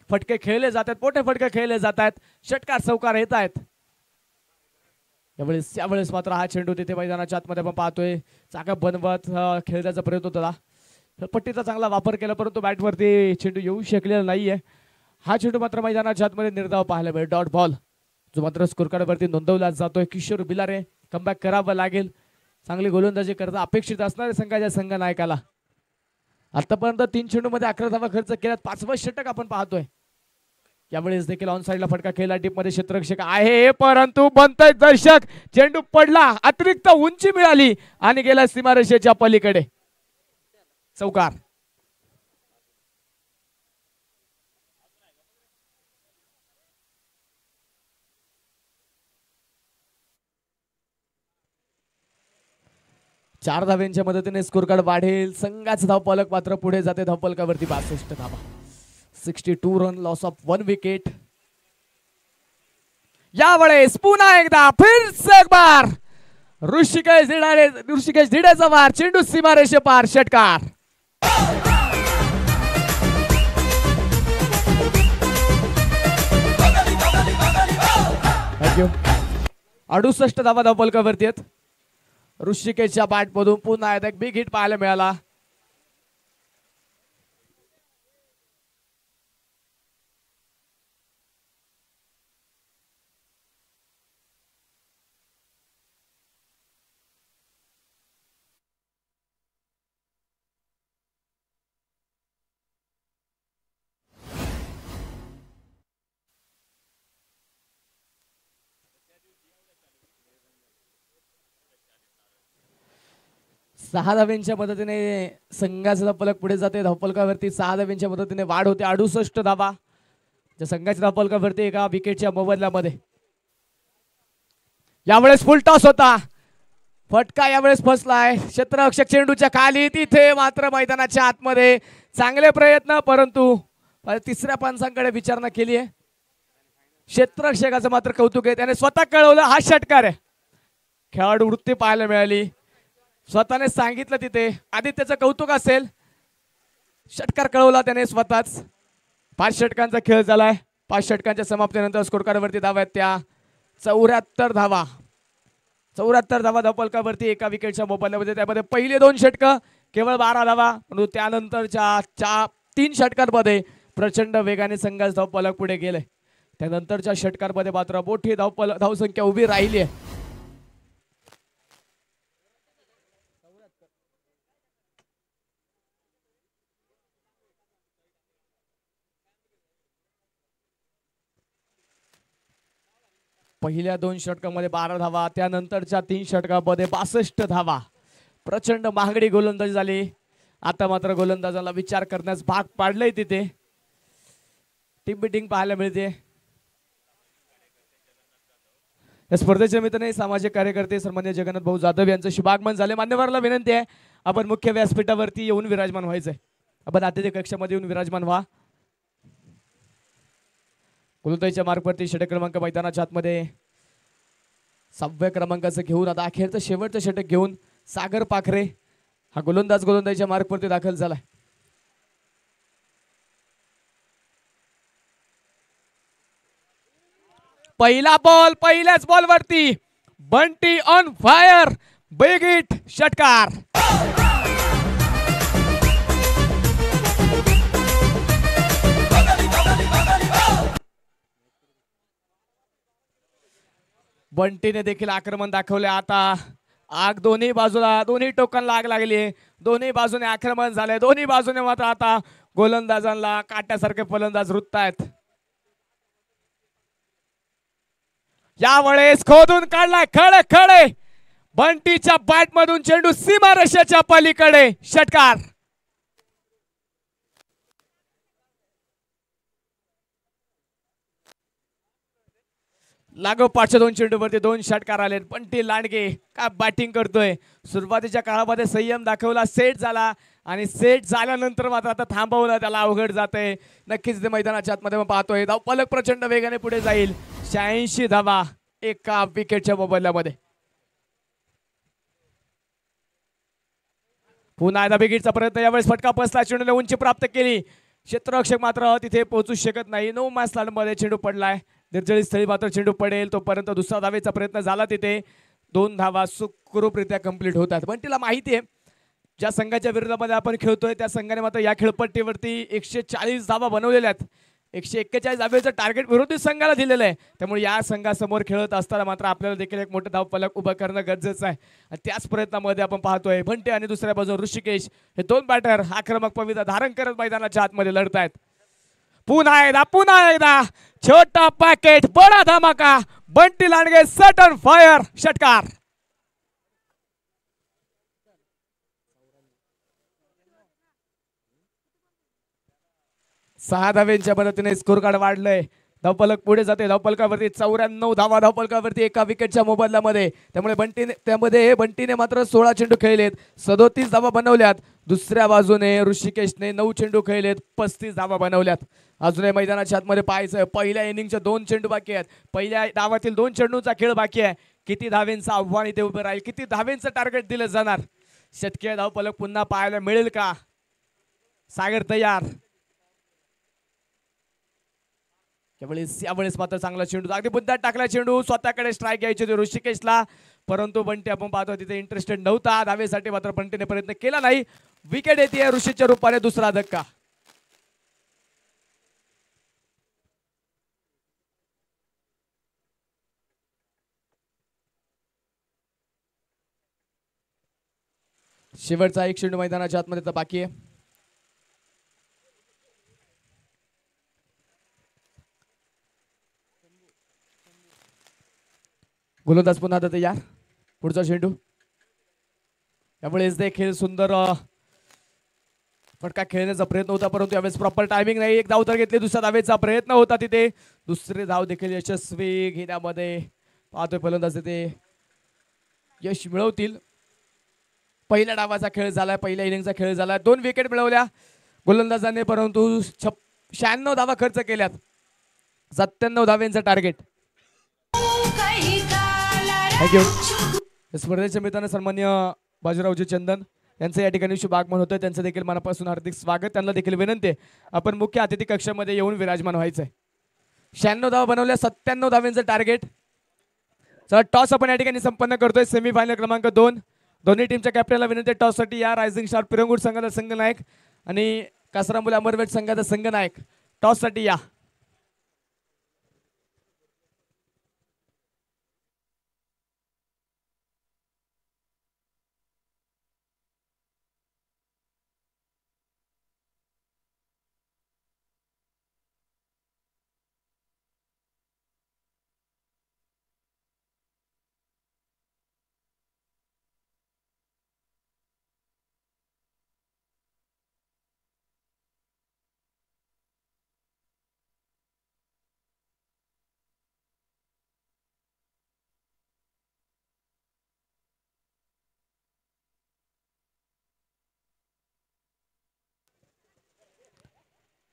फटके खेळले जातात मोठे फटके खेळले जातात षटकार चौकार येत आहेत यावेळेस मात्र हा चेंडू तिथे मैदानाच्या आतमध्ये आपण पाहतोय चाका बनवत खेळण्याचा प्रयत्न होता पट्टीचा चांगला वापर केला परंतु बॅटवरती चेंडू येऊ शकलेला नाहीये हा चेंडू मात्र मैदानाच्या आतमध्ये निर्धाव पाहायला मिळेल डॉट बॉल जो मात्र स्कोर कार्डवरती नोंदवला जातोय किशोर बिलारे कमबॅक करावं लागेल चांगली गोलंदाजी करता अपेक्षित असणारे संघाच्या संघ नायकाला आतापर्यंत 3 चेंडू मध्ये 11 धावा खर्च केल्यात 5वं षटक आपण पाहतोय यावेळेस देखील ऑन साइडला फटका खेळला टीप मध्ये क्षेत्ररक्षक आहे परंतु बनतय दर्शक चेंडू पडला अतिरिक्त उंची मिळाली आणि गेला सीमारेषेच्या पलीकडे चौकार चार धाव्यांच्या मदतीने स्कोर कार्ड वाढेल संघाचं धावफलक मात्र पुढे जाते धावफलकावरती 62 धावा 62 रन लॉस ऑफ 1 विकेट यावेळेस पुन्हा एकदा फिर से एक बार ऋषिकेश धिडेचा वार चेंडू सीमारेषे पार षटकार थँक्यू 68 धावा धावफलकावरती आहेत ऋषिकेशच्या बॅट मधून पुन्हा एक बिग हिट पाहायला मिळाला सहा धाव्यांच्या मदतीने संघाचा धावफलक पुढे जाते धावफलकावरती 6 धाव्यांच्या मदतीने वाढ होते 68 धावा ज्या संघाच्या धावफलकावरती एका विकेटच्या मोबदल्यामध्ये यावेळेस फुल टॉस होता फटका यावेळेस फसलाय क्षेत्ररक्षक चेंडूच्या खाली, तिथे मात्र मैदानाच्या आतमध्ये चांगले प्रयत्न, परंतु तिसऱ्या पंचांकडे विचारणा केली आहे. क्षेत्ररक्षकाचं मात्र कौतुक आहे, त्याने स्वतः कळवलं हा षटकार आहे. खेळाडू वृत्ती पाहायला मिळाली, स्वतःने सांगितलं तिथे. आदित्यचं कौतुक असेल, षटकार कळवला त्याने स्वतःच. 5 षटकांचा खेळ झालाय. 5 षटकांच्या समाप्तीनंतर स्कोर कार्डवरती धावा आहेत त्या 74 धावा. 74 धावा धावफलकावरती एका विकेटच्या मोबदल्यामध्ये. त्यामध्ये पहिले 2 षटक केवळ 12 धावा, परंतु त्यानंतरच्या 3 षटकांमध्ये प्रचंड वेगाने संघाचा धावफलक पुढे गेले. त्यानंतरच्या षटकांमध्ये मात्र मोठी धावसंख्या उभी राहिली आहे. पहिल्या 2 षटकामध्ये 12 धावा, त्यानंतरच्या 3 षटकामध्ये 62 धावा. प्रचंड महागडी गोलंदाजी झाली. आता मात्र गोलंदाजाला विचार करण्यास भाग पाडलंय तिथे. टीम मीटिंग पाहायला मिळते. या स्पर्धेच्या मित्रांनी सामाजिक कार्यकर्ते सन्मान्य जगन्नाथ भाऊ जाधव यांचं शुभागमन झाले. मान्यवराला विनंती आहे, आपण मुख्य व्यासपीठावरती येऊन विराजमान व्हायचंय. आपण अतिथी कक्षामध्ये येऊन विराजमान व्हा. गोलंदाजीच्या मार्गवरती षटक क्रमांक मैदानाच्या आतमध्ये 6व्या क्रमांकाचं घेऊन आता अखेरचं शेवटचं षटक घेऊन सागर पाखरे हा गोलंदाजीच्या मार्गवरती दाखल झालाय. पहिला बॉल, पहिल्याच बॉलवरती Bunty on fire, big hit, षटकार. बंटीने देखील आक्रमण दाखवले. आता आग दोन्ही बाजूला, दोन्ही टोकांना आग लागली. दोन्ही बाजूने आक्रमण झाले. दोन्ही बाजूने मात्र आता गोलंदाजांना काट्यासारखे फलंदाज रुततायत. यावेळेस खोदून काढलाय खडे खडे. बंटीच्या बॅट मधून चेंडू सीमारेषेच्या पलीकडे, षटकार. लागोपाठच्या 2 चेंडूवरती 2 षटकार आले. बंटी लांडगे का बॅटिंग करतोय. सुरुवातीच्या काळामध्ये संयम दाखवला, सेट झाला आणि सेट झाल्यानंतर मात्र आता थांबवलं त्याला अवघड जाते. नक्कीच ते मैदानाच्या आतमध्ये पाहतोय. धावफलक प्रचंड वेगाने पुढे जाईल. 86 धावा एका विकेटच्या मोबदल्यामध्ये. पुन्हा एकदा विकेटचा प्रयत्न. यावेळेस फटका बसला, चेंडूने उंची प्राप्त केली. क्षेत्ररक्षक मात्र तिथे पोहोचू शकत नाही. 9 मॅच मध्ये चेंडू पडलाय. निर्जळी स्थळी मात्र चेंडू पडेल तोपर्यंत दुसरा धावेचा प्रयत्न झाला. तिथे 2 धावा सुखरूपरित्या कंप्लीट होतात. बंटीला माहिती आहे ज्या संघाच्या विरोधामध्ये आपण खेळतोय त्या संघाने मात्र या खेळपट्टीवरती 140 धावा बनवलेल्या आहेत. 141 धावेचं टार्गेट विरोधी संघाला दिलेलं आहे. त्यामुळे या संघासमोर खेळत असताना मात्र आपल्याला देखील एक मोठं धावफलक उभं करणं गरजेचं आहे. आणि त्याच प्रयत्नामध्ये आपण पाहतोय बंटी आणि दुसऱ्या बाजूला ऋषिकेश हे 2 बॅटर आक्रमक पवित्रा धारण करत मैदानाच्या आतमध्ये लढत आहेत. पुन्हा एकदा छोटा पॅकेट बडा धमाका. Bunty Landge set on fire, षटकार. सहा धावेंच्या मदतीने स्कोर कार्ड वाढलंय. धावफलक पुढे जाते. धावफलकावरती 94 धावा धावफलकावरती एका विकेटच्या मोबदल्यामध्ये. त्यामुळे बंटीने मात्र 16 चेंडू खेळलेत, 37 धावा बनवल्यात. दुसऱ्या बाजूने ऋषिकेशने 9 चेंडू खेळलेत, 35 धावा बनवल्यात. अजूनही मैदानाच्या आतमध्ये पाहायचं, पहिल्या इनिंगचे 2 चेंडू बाकी आहेत. पहिल्या डावातील 2 चेंडूचा खेळ बाकी आहे. किती धावेंचं आव्हान इथे उभं राहील, किती धावेंचं टार्गेट दिलं जाणार. शतकीय धावफलक पुन्हा पाहायला मिळेल का. सागर तयार. यावेळेस मात्र चांगला चेंडू, अगदी बुद्धात टाकला चेंडू. स्वतःकडे स्ट्राईक घ्यायची होती ऋषिकेशला, परंतु बंटी आपण पाहतो तिथे इंटरेस्टेड नव्हता. धावेसाठी मात्र बंटीने प्रयत्न केला नाही. विकेट येते ऋषीच्या रूपाने. दुसरा धक्का. शेवटचा 1 चेंडू मैदानाच्या आतमध्ये तर बाकी आहे. गोलंदाज पुन्हा आता तयार. पुढचा चेंडू. यावेळेस देखील सुंदर फटका खेळण्याचा प्रयत्न होता, परंतु यावेळेस प्रॉपर टायमिंग नाही. 1 धाव तर घेतली, दुसऱ्या धावेचा प्रयत्न होता तिथे. दुसरे धाव देखील यशस्वी घेण्यामध्ये पाहतोय फलंदाज तिथे यश मिळवतील. पहिल्या डावाचा खेळ झालाय, पहिल्या इनिंगचा खेळ झालाय. 2 विकेट मिळवल्या गोलंदाजाने, परंतु 96 धावा खर्च केल्यात. 97 धाव्यांचं टार्गेट. थँक्यू. स्पर्धेच्या मित्रांनो सन्मान्य बाजीरावजी चंदन यांचं या ठिकाणी शुभ आगमन होतं. त्यांचं देखील मनापासून हार्दिक स्वागत. त्यांना देखील विनंती आहे आपण मुख्य अतिथी कक्षामध्ये येऊन विराजमान व्हायचंय. 96 धावा बनवल्या, 97 धाव्यांचं टार्गेट. चला टॉस आपण या ठिकाणी संपन्न करतोय. सेमीफायनल क्रमांक 2. दोन्ही टीमच्या कॅप्टनला विनंती टॉससाठी या. रायझिंग स्टार पिरंगुट संघाचा संघनायक आणि कासरांबोली अमरवेट संघाचा संघनायक टॉससाठी या.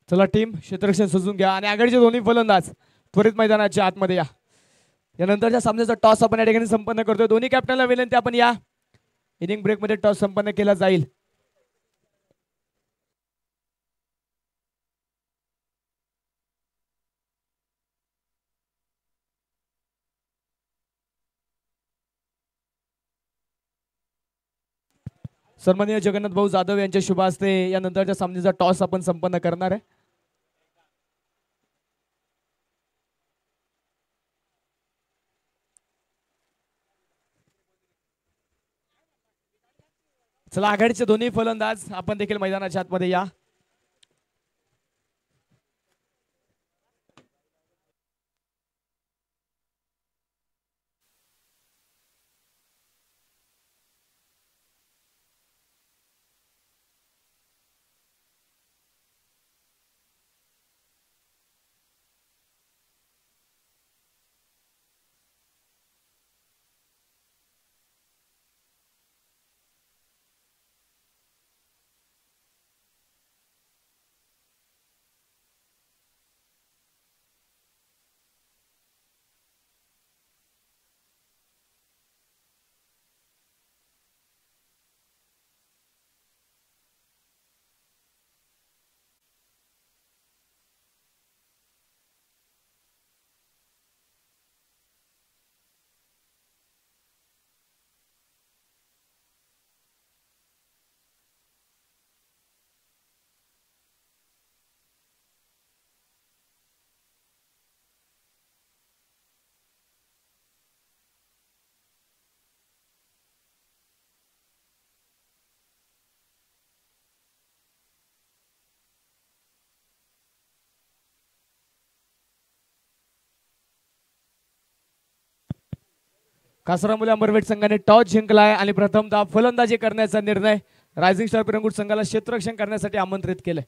चला टीम क्षेत्ररक्षण सजून घ्या आणि आघाडीचे दोन्ही फलंदाज त्वरित मैदानाच्या आतमध्ये या. यानंतरच्या सामन्याचा टॉस आपण या ठिकाणी संपन्न करतोय. दोन्ही कॅप्टनला विनंती आपण या. इनिंग ब्रेक मध्ये टॉस संपन्न केला जाईल. सन्माननीय जगन्नाथ भाऊ जाधव यांच्या शुभ हस्ते यानंतरच्या सामन्याचा टॉस आपण संपन्न करणार आहे. चला आघाडीचे दोन्ही फलंदाज आपण देखील मैदानाच्या आतमध्ये या. कासरांबोली अमरवेट संघाने टॉस जिंकलाय आणि प्रथमतः फलंदाजी करण्याचा निर्णय रायझिंग स्टार पिरंगुट संघाला क्षेत्ररक्षण करण्यासाठी आमंत्रित केले.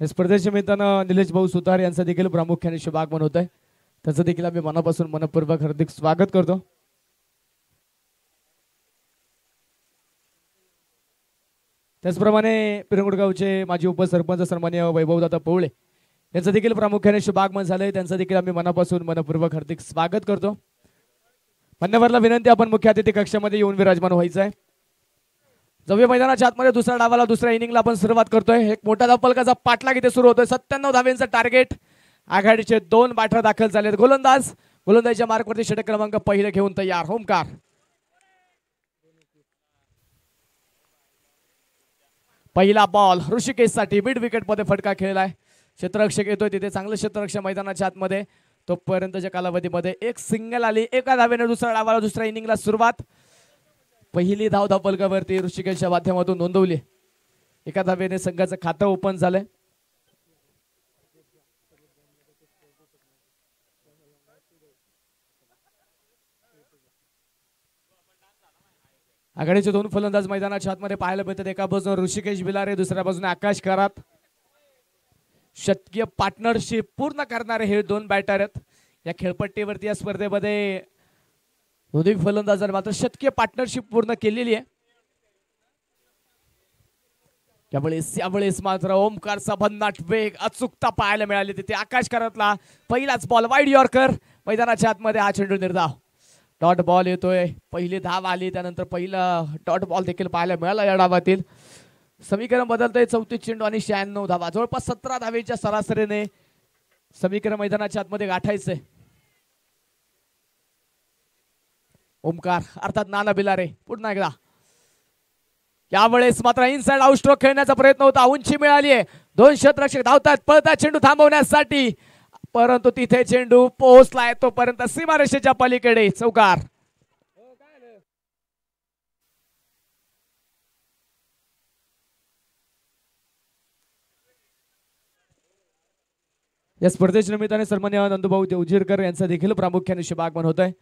स्पर्धेच्या निमित्तानं निलेश भाऊ सुतार यांचं देखील प्रामुख्याने शुभ आगमन होत आहे. त्याचं देखील आम्ही मनापासून मनपूर्वक हार्दिक स्वागत करतो. त्याचप्रमाणे पिरंगुटगावचे माजी उपसरपंच सन्माननीय वैभवदादा पवळे यांचं देखील प्रामुख्याने शुभ आगमन झालंय. त्यांचं देखील आम्ही मनापासून मनपूर्वक हार्दिक स्वागत करतो. मान्यवरला विनंती आपण मुख्य अतिथी कक्षामध्ये येऊन विराजमान व्हायचं आहे. जवळ मैदानाच्या आतमध्ये दुसऱ्या डावाला दुसऱ्या इनिंगला आपण सुरुवात करतोय. एक मोठा धावफलकाचा पाठलाग इथे सुरू होतोय. 97 धाव्यांचं टार्गेट. आघाडीचे 2 बॅटर दाखल झालेत. गोलंदाजीच्या मार्कवरती षटक क्रमांक पहिले घेऊन तयार. होमकार पहिला बॉल ऋषिकेश साठी मिड विकेट मध्ये फटका खेळलाय. क्षेत्ररक्षक येतोय तिथे चांगलं क्षेत्ररक्षक मैदानाच्या आतमध्ये. तोपर्यंतच्या कालावधीमध्ये एक सिंगल आली, एका धावेने दुसऱ्या डावाला दुसऱ्या इनिंगला सुरुवात. पहिली धाव धावफलकावरती ऋषिकेशच्या माध्यमातून नोंदवली. एका धावेने संघाचं खातं ओपन झालंय. आघाडीचे दोन फलंदाज मैदानाच्या आतमध्ये पाहायला मिळतात. एका बाजूने ऋषिकेश बिलारे, दुसऱ्या बाजूने आकाश करात. शतकीय पार्टनरशिप पूर्ण करणारे हे दोन बॅटर आहेत या खेळपट्टीवरती. या स्पर्धेमध्ये दोन्ही फलंदाजांनी मात्र शतकीय पार्टनरशिप पूर्ण केलेली आहे. यावेळेस मात्र ओमकारचा भन्नाट वेग, अचूकता पाहायला मिळाली. तिथे आकाश करातला पहिलाच बॉल वाईड यॉर्कर. मैदानाच्या आतमध्ये हा चेंडू निर्धाव. डॉट बॉल येतोय. पहिली धाव आली, त्यानंतर पहिला डॉट बॉल देखील पाहायला मिळाला या डावातील. समीकरण बदलतंय. 34 चेंडू आणि 96 धावा, जवळपास 17 धावेच्या सरासरीने समीकरण मैदानाच्या आतमध्ये गाठायचंय. ओमकार अर्थात नाना बिलारे पुन्हा एकदा. यावेळेस मात्र इनसाइड आउट स्ट्रोक खेळण्याचा प्रयत्न होता. उंची मिळाली आहे. दोन क्षेत्ररक्षक धावतात, पळतात चेंडू थांबवण्यासाठी, परंतु तिथे चेंडू पोहोचलाय तोपर्यंत सीमारेषेच्या पलीकडे चौकार. या स्पर्धेच्या निमित्ताने सन्माननीय नंदूभाऊ देवजीरकर यांचा देखील प्रामुख्याने शुभागमन होत आहे.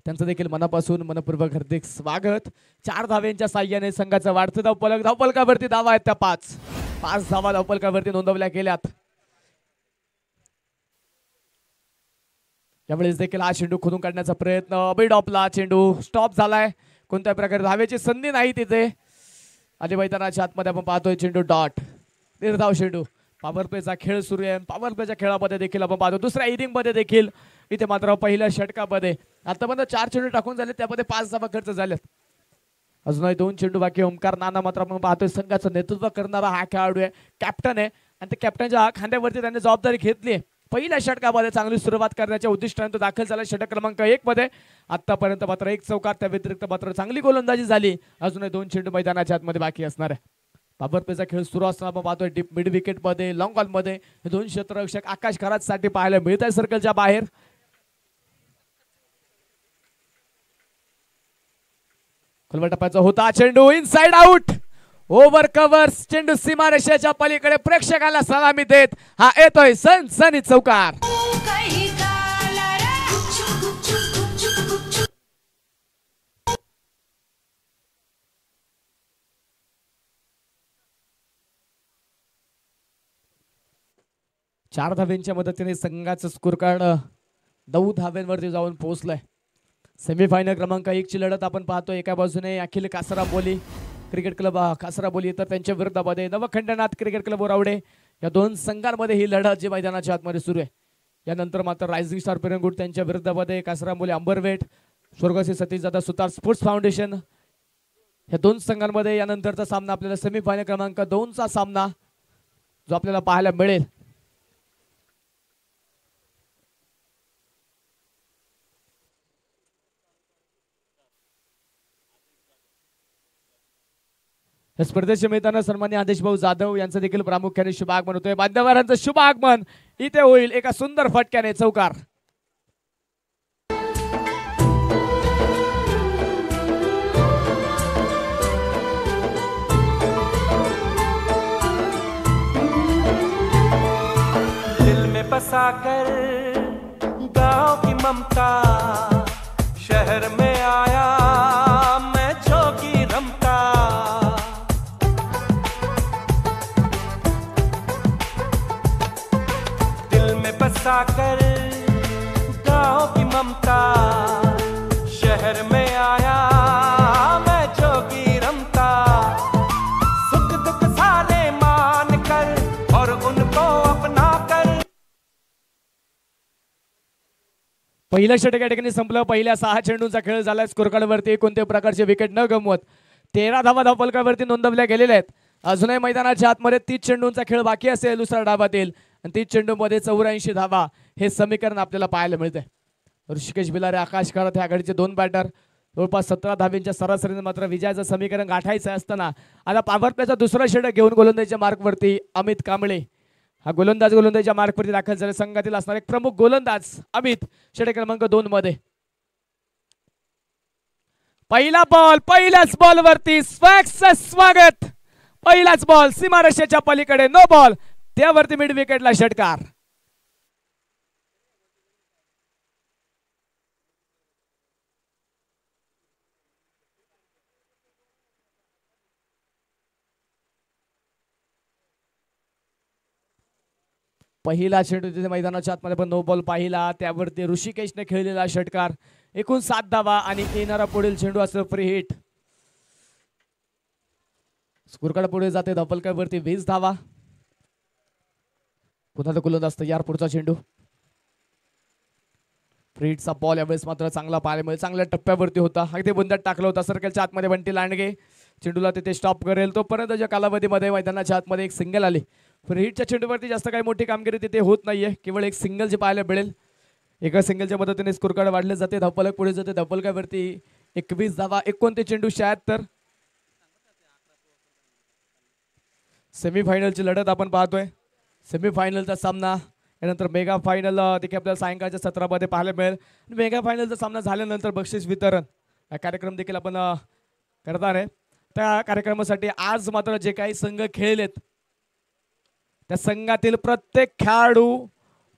त्यांचं देखील मनापासून मनपूर्वक हार्दिक स्वागत. 4 धाव्यांच्या साह्याने संघाचा वाढतं धावफलक. धावफलकावरती धावा आहेत त्या 5 धावा धावफलकावरती नोंदवल्या गेल्यात. यावेळेस देखील हा चेंडू खोदून काढण्याचा प्रयत्न. अबिडॉपला चेंडू स्टॉप झालाय. कोणत्या प्रकारे धावेची संधी नाही तिथे. आणि मैदानाच्या आतमध्ये आपण पाहतोय चेंडू डॉट, निर्धाव चेंडू. पॉवर प्लेचा खेळ सुरू आहे. पॉवर प्लेच्या खेळामध्ये देखील आपण पाहतो. दुसऱ्या इनिंग मध्ये देखील इथे मात्र पहिल्या षटकामध्ये आतापर्यंत 4 चेंडू टाकून झाले, त्यामध्ये 5 धावा खर्च झाल्यात. अजूनही 2 चेंडू बाकी. ओमकार नाना मात्र आपण पाहतोय संघाचं नेतृत्व करणारा हा खेळाडू आहे, कॅप्टन आहे. आणि त्या कॅप्टनच्या खांद्यावरती त्यांनी जबाबदारी घेतली आहे. पहिल्या षटकामध्ये चांगली सुरुवात करण्याच्या उद्दिष्टाने तो दाखल झाला षटक क्रमांक 1 मध्ये. आतापर्यंत मात्र 1 चौकार, त्या व्यतिरिक्त मात्र चांगली गोलंदाजी झाली. अजूनही 2 चेंडू मैदानाच्या आतमध्ये बाकी असणार आहे. पॉवर प्लेचा खेळ सुरू असताना आपण पाहतोय डीप मिड विकेट मध्ये, लॉंग ऑन मध्ये हे 2 क्षेत्ररक्षक आकाश करात साठी पाहायला मिळत आहे सर्कलच्या बाहेर. खुलवा टप्प्याचा होता चेंडू, इनसाइड आउट, ओव्हर कव्हर्स. चेंडू सीमारेषेच्या पलीकडे प्रेक्षकाला सलामी देत हा येतोय सनसनी चौकार. चार धाव्यांच्या मदतीने संघाचं स्कोर कार्ड 9 धाव्यांवरती जाऊन पोहोचलंय. सेमीफायनल क्रमांक 1 ची लढत आपण पाहतो. एका बाजूने अखिल कासराबोली क्रिकेट क्लब कासराबोली, तर त्यांच्या विरोधामध्ये नवखंडनाथ क्रिकेट क्लब बोरावडे. या 2 संघांमध्ये ही लढत जी मैदानाच्या आतमध्ये सुरू आहे. यानंतर मात्र रायझिंग स्टार पिरंगुट त्यांच्या विरोधामध्ये कासराबोली अंबरवेट, स्वर्गवासी सतीशदादा सुतार स्पोर्ट्स फाउंडेशन. या 2 संघांमध्ये यानंतरचा सामना आपल्याला सेमीफायनल क्रमांक 2 चा सामना जो आपल्याला पाहायला मिळेल. या स्पर्धेच्या मैदानात सन्माननीय आदेशभाऊ जाधव यांचं देखील प्रामुख्याने शुभ आगमन होतोय. मान्यवरांचं शुभ आगमन इथे होईल एका सुंदर फटक्याने चौकार. दिल में बसा कर गांव की ममता, शहर में आया मैं जोगी रमता. दिल में बसा कर गांव की ममता, शहर में आया मैं जोगी रमता. सुख दुख सारे मान कर और उनको अपना कर. पहिलं षटक या ठिकाणी संपलं. पहिल्या 6 चेंडूंचा खेळ झालाय. स्कोर कार्डवरती कोणत्याही प्रकारचे विकेट न गमवत 13 धावा धावफलकावरती नोंदवल्या गेलेल्या आहेत. अजूनही मैदानाच्या आतमध्ये 30 चेंडूंचा खेळ बाकी असेल दुसऱ्या डावातील. आणि 30 चेंडूमध्ये 84 धावा हे समीकरण आपल्याला पाहायला मिळते. ऋषिकेश बिलारे, आकाश करात हे आघाडीचे 2 बॅटर. जवळपास 17 धाव्यांच्या सरासरीने मात्र विजयाचं समीकरण गाठायचं असताना आता पॉवर प्लेचा दुसरा षटक घेऊन गोलंदाजीच्या मार्कवरती अमित कांबळे. हा गोलंदाजीच्या मार्कवरती दाखल झाले. संघातील असणारे एक प्रमुख गोलंदाज अमित, षटक क्रमांक 2 मध्ये. पहिला बॉल, पहिल्याच बॉल वरती स्वागत. पहिलाच बॉल सीमारेषेच्या पलीकडे, नो बॉल, त्यावरती मिड विकेटला षटकार. पहिला चेंडू तिथे मैदानाच्या आतमध्ये पण नो बॉल पाहिला, त्यावरती ऋषिकेशने खेळलेला षटकार. एकूण 7 धावा आणि येणारा पुढील चेंडू असं फ्री हिट. स्कोरकार्ड पुढे जाते धपलकावरती 20 धावा. पुन्हा तर गोलंदाज तयार. पुढचा चेंडू फ्री हिटचा बॉल यावेळेस मात्र चांगला पाहायला मिळेल. चांगल्या टप्प्यावरती होता, अगदी बुंदात टाकला होता. सर्कलच्या आतमध्ये बंटी लांडगे चेंडूला तिथे स्टॉप करेल. तोपर्यंतच्या कालावधीमध्ये मैदानाच्या आतमध्ये एक सिंगल आली. फ्री हिटच्या चेंडूवरती जास्त काही मोठी कामगिरी तिथे होत नाहीये, केवळ एक सिंगल जे पाहायला मिळेल. एका सिंगलच्या मदतीने स्कोरकार्ड वाढले जाते. धपलक पुढे जाते. धपलकावरती 21 धावा. 29 चेंडू 76. सेमीफायनलची लढत आपण पाहतोय. सेमीफायनलचा सामना यानंतर मेगा फायनल देखील आपल्याला सायंकाळच्या सत्रामध्ये पाहायला मिळेल. मेगा फायनलचा सामना झाल्यानंतर बक्षीस वितरण हा कार्यक्रम देखील आपण करणार आहे. त्या कार्यक्रमासाठी आज मात्र जे काही संघ खेळलेत त्या संघातील प्रत्येक खेळाडू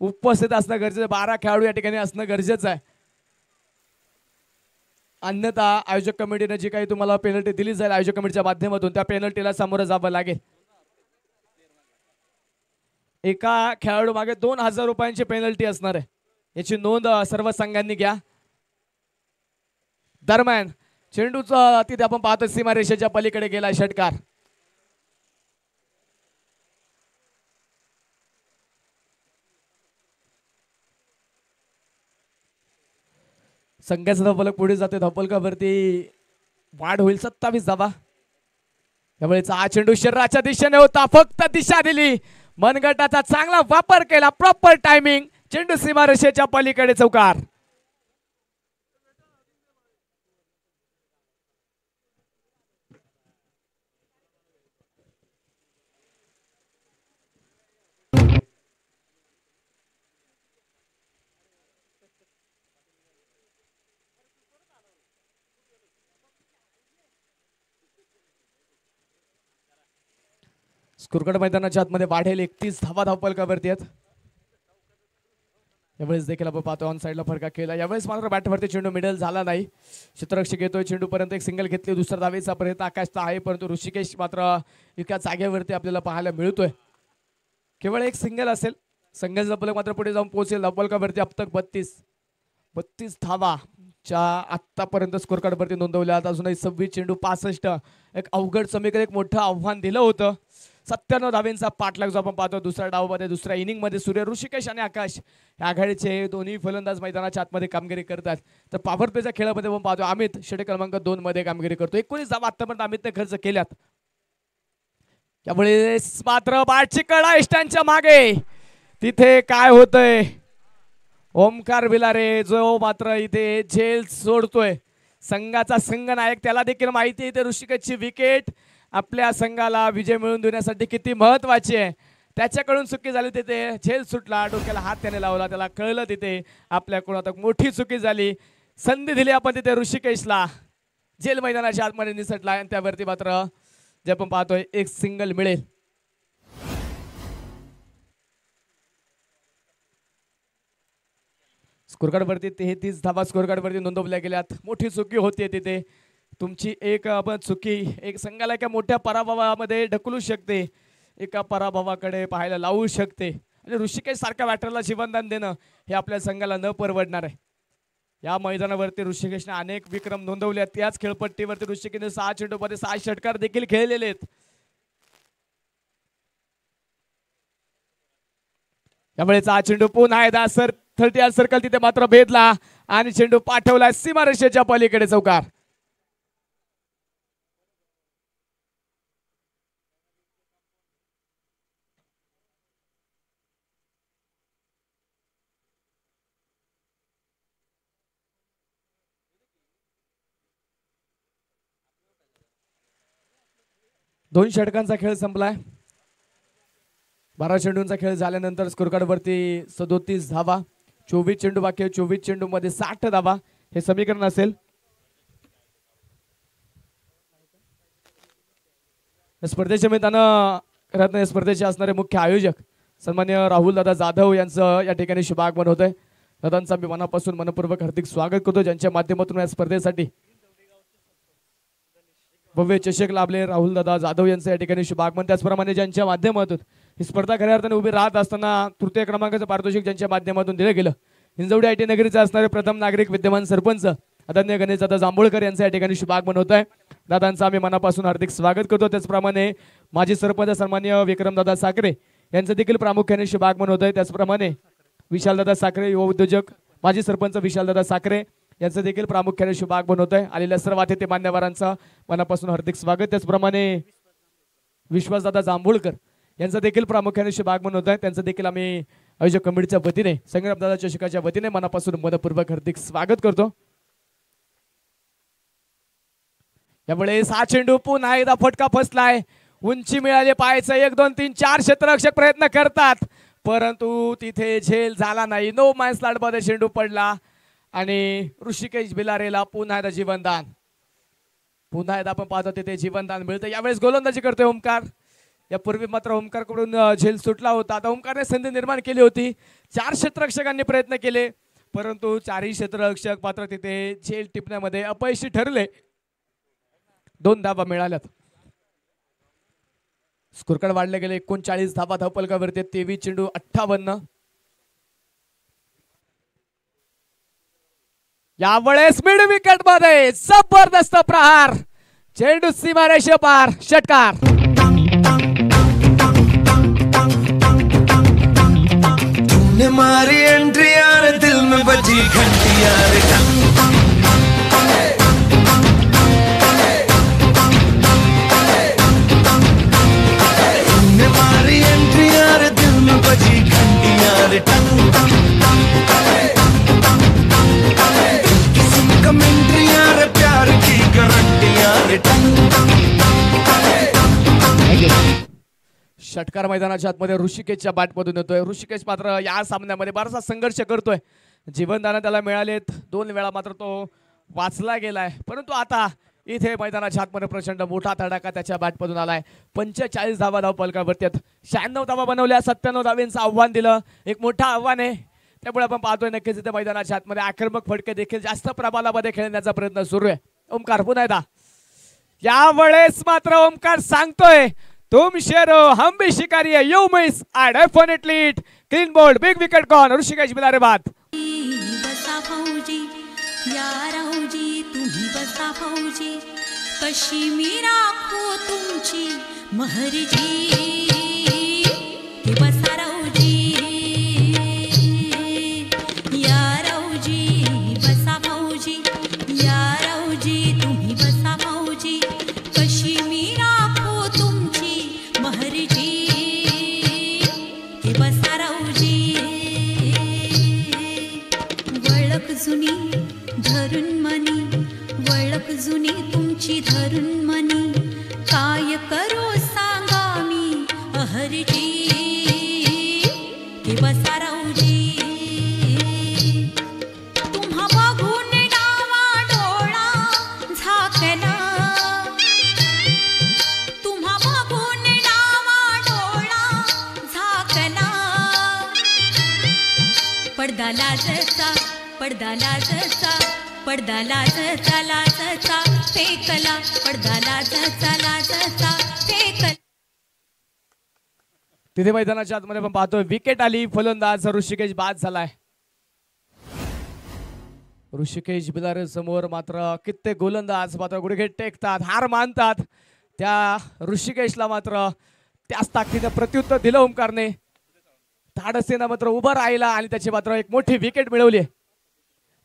उपस्थित असणं गरजेचं. 12 खेळाडू या ठिकाणी असणं गरजेचं आहे. अन्यथा आयोजक कमिटीने जी काही तुम्हाला पेनल्टी दिली जाईल आयोजक कमिटीच्या माध्यमातून, त्या पेनल्टीला सामोरं जावं लागेल. एका खेळाडू मागे 2000 रुपयांची पेनल्टी असणार आहे, याची नोंद सर्व संघांनी घ्या. दरम्यान चेंडूचा तिथे आपण पाहतो सीमारेषेच्या पलीकडे गेला षटकार. संघाचा धपलक पुढे जाते. धपलकावरती वाढ होईल 27 धावा. त्यामुळे हा चेंडू शरीराच्या दिशेने होता, फक्त दिशा दिली. मनगटाचा चांगला वापर केला, प्रॉपर टायमिंग. चेंडू सीमारेषेच्या पलीकडे चौकार. स्कोरकार्ड मैदानाच्या आतमध्ये वाढेल. 31 धावा धावपलकावरती आहेत. यावेळेस देखील आपण पाहतो ऑन साईडला फरका केला. यावेळेस मात्र बॅटवरती चेंडू मिडल झाला नाही. क्षेत्ररक्षक येतोय, चेंडू पर्यंत एक सिंगल घेतली. दुसरा धावेचा प्रयत्न आकाशचा आहे, परंतु ऋषिकेश मात्र एका जागेवरती आपल्याला पाहायला मिळतोय. केवळ एक सिंगल असेल. संघाचा फलक मात्र पुढे जाऊन पोहोचेल. धावपलकावरती अब तक 32 धावा च्या आतापर्यंत स्कोर कार्ड वरती नोंदवल्या. अजूनही 26 चेंडू 65. एक अवघड समीकरण, एक मोठं आव्हान दिलं होतं. 97 धावेंचा पाठलाग जो आपण पाहतो दुसऱ्या डावमध्ये, दुसऱ्या इनिंग मध्ये सूर्य, ऋषिकेश आणि आकाश या आघाडीचे दोन्ही फलंदाज मैदानाच्या आतमध्ये कामगिरी करतात. तर पॉवर प्लेच्या खेळामध्ये आपण पाहतो अमित षटक क्रमांक 2 मध्ये कामगिरी करतो. 19 धावा आतापर्यंत अमितने खर्च केल्यात. त्यामुळे मात्र बॅटची कडा इष्टांच्या मागे. तिथे काय होतंय, ओमकार विलारे जो मात्र इथे झेल सोडतोय. संघाचा संघनायक, त्याला देखील माहिती आहे ऋषिकेशची विकेट आपल्या संघाला विजय मिळवून देण्यासाठी किती महत्वाची आहे. त्याच्याकडून चुकी झाली, तिथे झेल सुटला, डोक्याला हात त्याने लावला. त्याला कळलं तिथे आपल्याकडून आता मोठी चुकी झाली. संधी दिली आपण तिथे ऋषिकेशला. झेल मैदानाच्या आतमध्ये निसटला आणि त्यावरती मात्र जे आपण पाहतोय एक सिंगल मिळेल. स्कोरकार्ड वरती 33 धावा स्कोरकार्ड वरती नोंदवल्या गेल्यात. मोठी चुकी होती तिथे. तुमची एक आपण चुकी एक संघाला एका मोठ्या पराभवामध्ये ढकलू शकते, एका पराभवाकडे पाहायला लावू शकते. आणि ऋषिकेश सारख्या बॅटरला जीवनदान देणं हे आपल्या संघाला न परवडणार आहे. या मैदानावरती ऋषिकेशने अनेक विक्रम नोंदवले. त्याच खेळपट्टीवरती ऋषिकेशने 6 चेंडूमध्ये 6 षटकार देखील खेळलेले आहेत. त्यामुळे हा चेंडू पुन्हा एकदा 30 सर्कल तिथे मात्र भेदला आणि चेंडू पाठवला सीमारेषेच्या पलीकडे चौकार. दोन षटकांचा खेळ संपलाय. 12 चेंडूंचा खेळ झाल्यानंतर स्कोर कार्ड वरती 37 धावा, 24 चेंडू बाकी, 24 चेंडू मध्ये 60 धावा हे समीकरण असेल. स्पर्धेच्या निमित्तानं रत्न या स्पर्धेचे असणारे मुख्य आयोजक सन्मान्य राहुल दादा जाधव यांचं या ठिकाणी शुभागमन होत आहे. दादांचं मी मनापासून मनपूर्वक हार्दिक स्वागत करतो, ज्यांच्या माध्यमातून या स्पर्धेसाठी भव्य चषक लाभले. राहुल दादा जाधव यांचं या ठिकाणी शुभागमन. त्याचप्रमाणे ज्यांच्या माध्यमातून ही स्पर्धा खऱ्या अर्थाने उभी राहत असताना तृतीय क्रमांकाचं पारितोषिक ज्यांच्या माध्यमातून दिलं गेलं, हिंजवडी आयटी नगरीचे असणारे प्रथम नागरिक विद्यमान सरपंच आदरणीय गणेश दादा जांभूळकर यांचं या ठिकाणी शुभागमन होत आहे. दादांचं आम्ही मनापासून हार्दिक स्वागत करतो. त्याचप्रमाणे माजी सरपंच सन्मान्य विक्रमदादा साखरे यांचं देखील प्रामुख्याने शुभागमन होत आहे. त्याचप्रमाणे विशालदादा साखरे युवा उद्योजक माजी सरपंच विशालदादा साखरे यांचं देखील प्रामुख्याने शुभागमन होत आहे. आलेल्या सर्व अतिथी मान्यवरांचं मनापासून हार्दिक स्वागत. त्याचप्रमाणे विश्वासदादा जांभूळकर यांचं देखील प्रामुख्याने शुभागमन होत आहे. त्यांचं देखील आम्ही आयोजक कमिटीच्या वतीने संग्रामदादा चषकाच्या वतीने मनापासून मनपूर्वक हार्दिक स्वागत करतो. यामुळे 6 चेंडू पुन्हा एकदा फटका फसलाय. उंची मिळाली पाहायचं, 1 2 3 4 क्षेत्ररक्षक प्रयत्न करतात परंतु तिथे झेल झाला नाही. नो मॅन्स लँड मध्ये चेंडू पडला आणि ऋषिकेश बिलारेला पुन्हा एकदा जीवनदान. पुन्हा एकदा आपण पाहतो तिथे जीवनदान मिळतं. यावेळेस गोलंदाजी करतोय ओमकार. यापूर्वी मात्र ओमकार कडून झेल सुटला होता. आता ओमकारने संधी निर्माण केली होती. 4 क्षेत्ररक्षकांनी प्रयत्न केले परंतु 4ही क्षेत्ररक्षक मात्र तिथे झेल टिपण्यामध्ये अपयशी ठरले. 2 धावा मिळाल्यात. स्कोर कार्ड वाढले गेले. 39 धावा धावपलकावरती. 23 चेंडू 58. यावेळेस मिड विकेट मध्ये जबरदस्त प्रहार. चेंडू सीमारेषे पार. षटकार. तूने मारी एंट्री यार, दिल में बजी घंटी यार. तूने मारी एंट्री यार, दिल में बजी घंटी यार. किसी कमेंट्री यार, प्यार की गारंटी यार. षटकार मैदानाच्या आतमध्ये ऋषिकेशच्या बॅटमधून येतोय. ऋषिकेश मात्र या सामन्यामध्ये बराचसा संघर्ष करतोय. जीवनदान त्याला मिळालेत. 2 वेळा मात्र तो वाचला गेलाय परंतु आता इथे मैदानाच्या आतमध्ये प्रचंड मोठा तडाखा त्याच्या बॅटमधून आलाय. 45 धावा धावपलकावरती आहेत. 96 धावा बनवल्या. 97 धावांचं आव्हान दिलं. एक मोठं आव्हान आहे. त्यामुळे आपण पाहतोय नक्कीच इथे मैदानाच्या आतमध्ये आक्रमक फटके देखील जास्त प्रबलामध्ये खेळण्याचा प्रयत्न सुरू आहे. ओमकार पुन्हा एकदा. यावेळेस मात्र ओमकार सांगतोय तुम शेरो हम भी शिकारी है. You miss I definitely it. Clean bold. Big wicket gone. Rishikesh Bilare बाद. बसा फौजी या राऊजी, तुम्ही बसा फौजी, कशी मी राखो तुमची महरजी. की बसा राऊजी या राऊजी, बसा फौजी या राऊजी, तुम्ही बसा फौजी, कशी मी राखो तुमची महरजी. की बसा राऊजी. वळख जुनी धरून मनी, वळख जुनी तुमची धरून मनी, काय करू सांगा मी अहरजी. की बसा राऊजी. तुम्हा बघून डावा डोळा झाकला, तुम्हा बघून डावा डोळा झाकला. पडदा लाजचा, पडदा लाजचा, पडदा लाजचा लाजचा फेकला, पडदा लाजचा लाजचा फेकला. तिथे मैदानाच्या आतमध्ये आपण पाहतोय विकेट आली. फलंदाज ऋषिकेश बाद झालाय. ऋषिकेश बिलारे समोर मात्र कित्येक गोलंदाज मात्र गुडघे टेकतात, हार मानतात. त्या ऋषिकेशला मात्र त्याच ताकदीने प्रत्युत्तर दिलं ओमकारने. धाडसेना मात्र उभा राहिला आणि त्याची मात्र एक मोठी विकेट मिळवली.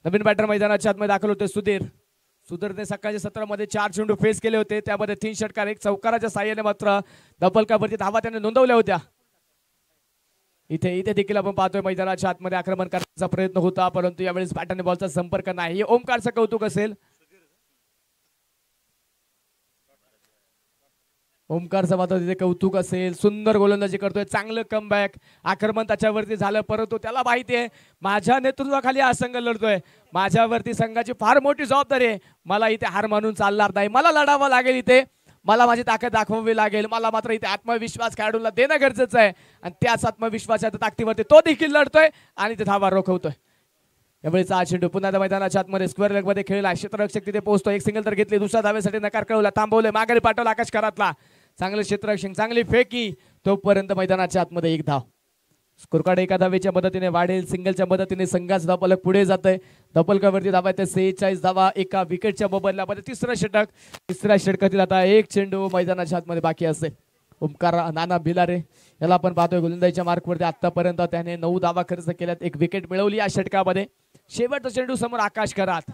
नवीन बॅटर मैदानाच्या आतमध्ये दाखल होते सुधीर. सुधीरने सकाळच्या सत्रामध्ये 4 चेंडू फेस केले होते. त्यामध्ये 3 षटकार 1 चौकाराच्या साहाय्याने मात्र धपलकावरती धावा त्याने नोंदवल्या होत्या. इथे देखील आपण पाहतोय मैदानाच्या आतमध्ये आक्रमण करण्याचा प्रयत्न होता परंतु यावेळेस बॅट आणि बॉलचा संपर्क नाही. ओमकारचं कौतुक असेल. ओमकारचं मात्र तिथे कौतुक असेल, सुंदर गोलंदाजी करतोय, चांगलं कमबॅक, आक्रमण त्याच्यावरती झालं, परंतु त्याला माहिती आहे माझ्या नेतृत्वाखाली हा संघ लढतोय, माझ्यावरती संघाची फार मोठी जबाबदारी आहे, मला इथे हार मानून चालणार नाही, मला लढावं लागेल, इथे मला माझी ताकद दाखवावी लागेल, मला मात्र इथे आत्मविश्वास खेळाडूला देणं गरजेचं आहे आणि त्याच आत्मविश्वासाच्या ताकदीवरती तो देखील लढतोय आणि ते धावा रोखवतोय. यावेळीचा चेंडू पुन्हा मैदानाच्या आतमध्ये स्क्वेअर लेग मध्ये खेळला, क्षेत्ररक्षक तिथे पोहोचतो, एक सिंगल तर घेतली, दुसऱ्या धावेसाठी नकार कळवला, थांबवले, माघारी पाठवला आकाश करातला, चांगले क्षेत्ररक्षक, चांगली फेकी, तोपर्यंत मैदानाच्या आतमध्ये एक धाव. स्कोर कार्ड एका धावेच्या मदतीने वाढेल, सिंगलच्या मदतीने संघाचा धावफलक पुढे जातोय, धावफलकावरती धावा आहेत 46 धावा एका विकेटच्या मोबदल्यामध्ये, तिसरं षटक, तिसऱ्या षटकातील आता एक चेंडू मैदानाच्या आतमध्ये बाकी असेल. ओमकार नाना भिलारे याला आपण पाहतोय गोलंदाजीच्या मार्कवरती आतापर्यंत त्याने 9 धावा खर्च केल्यात, एक विकेट मिळवली या षटकामध्ये. शेवटचा चेंडू समोर आकाश करात,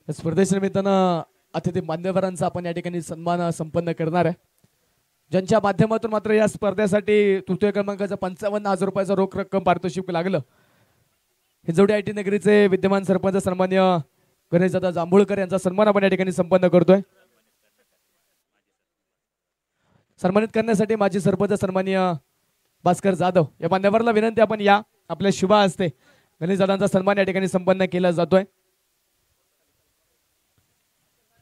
स्पर्धेच्या निमित्तानं अतिथी मान्यवरांचा आपण या ठिकाणी सन्मान संपन्न करणार आहे, ज्यांच्या माध्यमातून मात्र या स्पर्धेसाठी तृतीय क्रमांकाचा 55,000 रुपयाचा रोख रक्कम पारितोषिक लागलं. हिंजवडी आयटी नगरीचे विद्यमान सरपंच सन्मान्य गणेशदादा जांभूळकर यांचा सन्मान आपण या ठिकाणी संपन्न करतोय. सन्मानित करण्यासाठी माजी सरपंच सन्मान्य भास्कर जाधव या मान्यवराला विनंती, आपण या, आपल्या शुभा हस्ते गणेशदादांचा सन्मान या ठिकाणी संपन्न केला जातोय.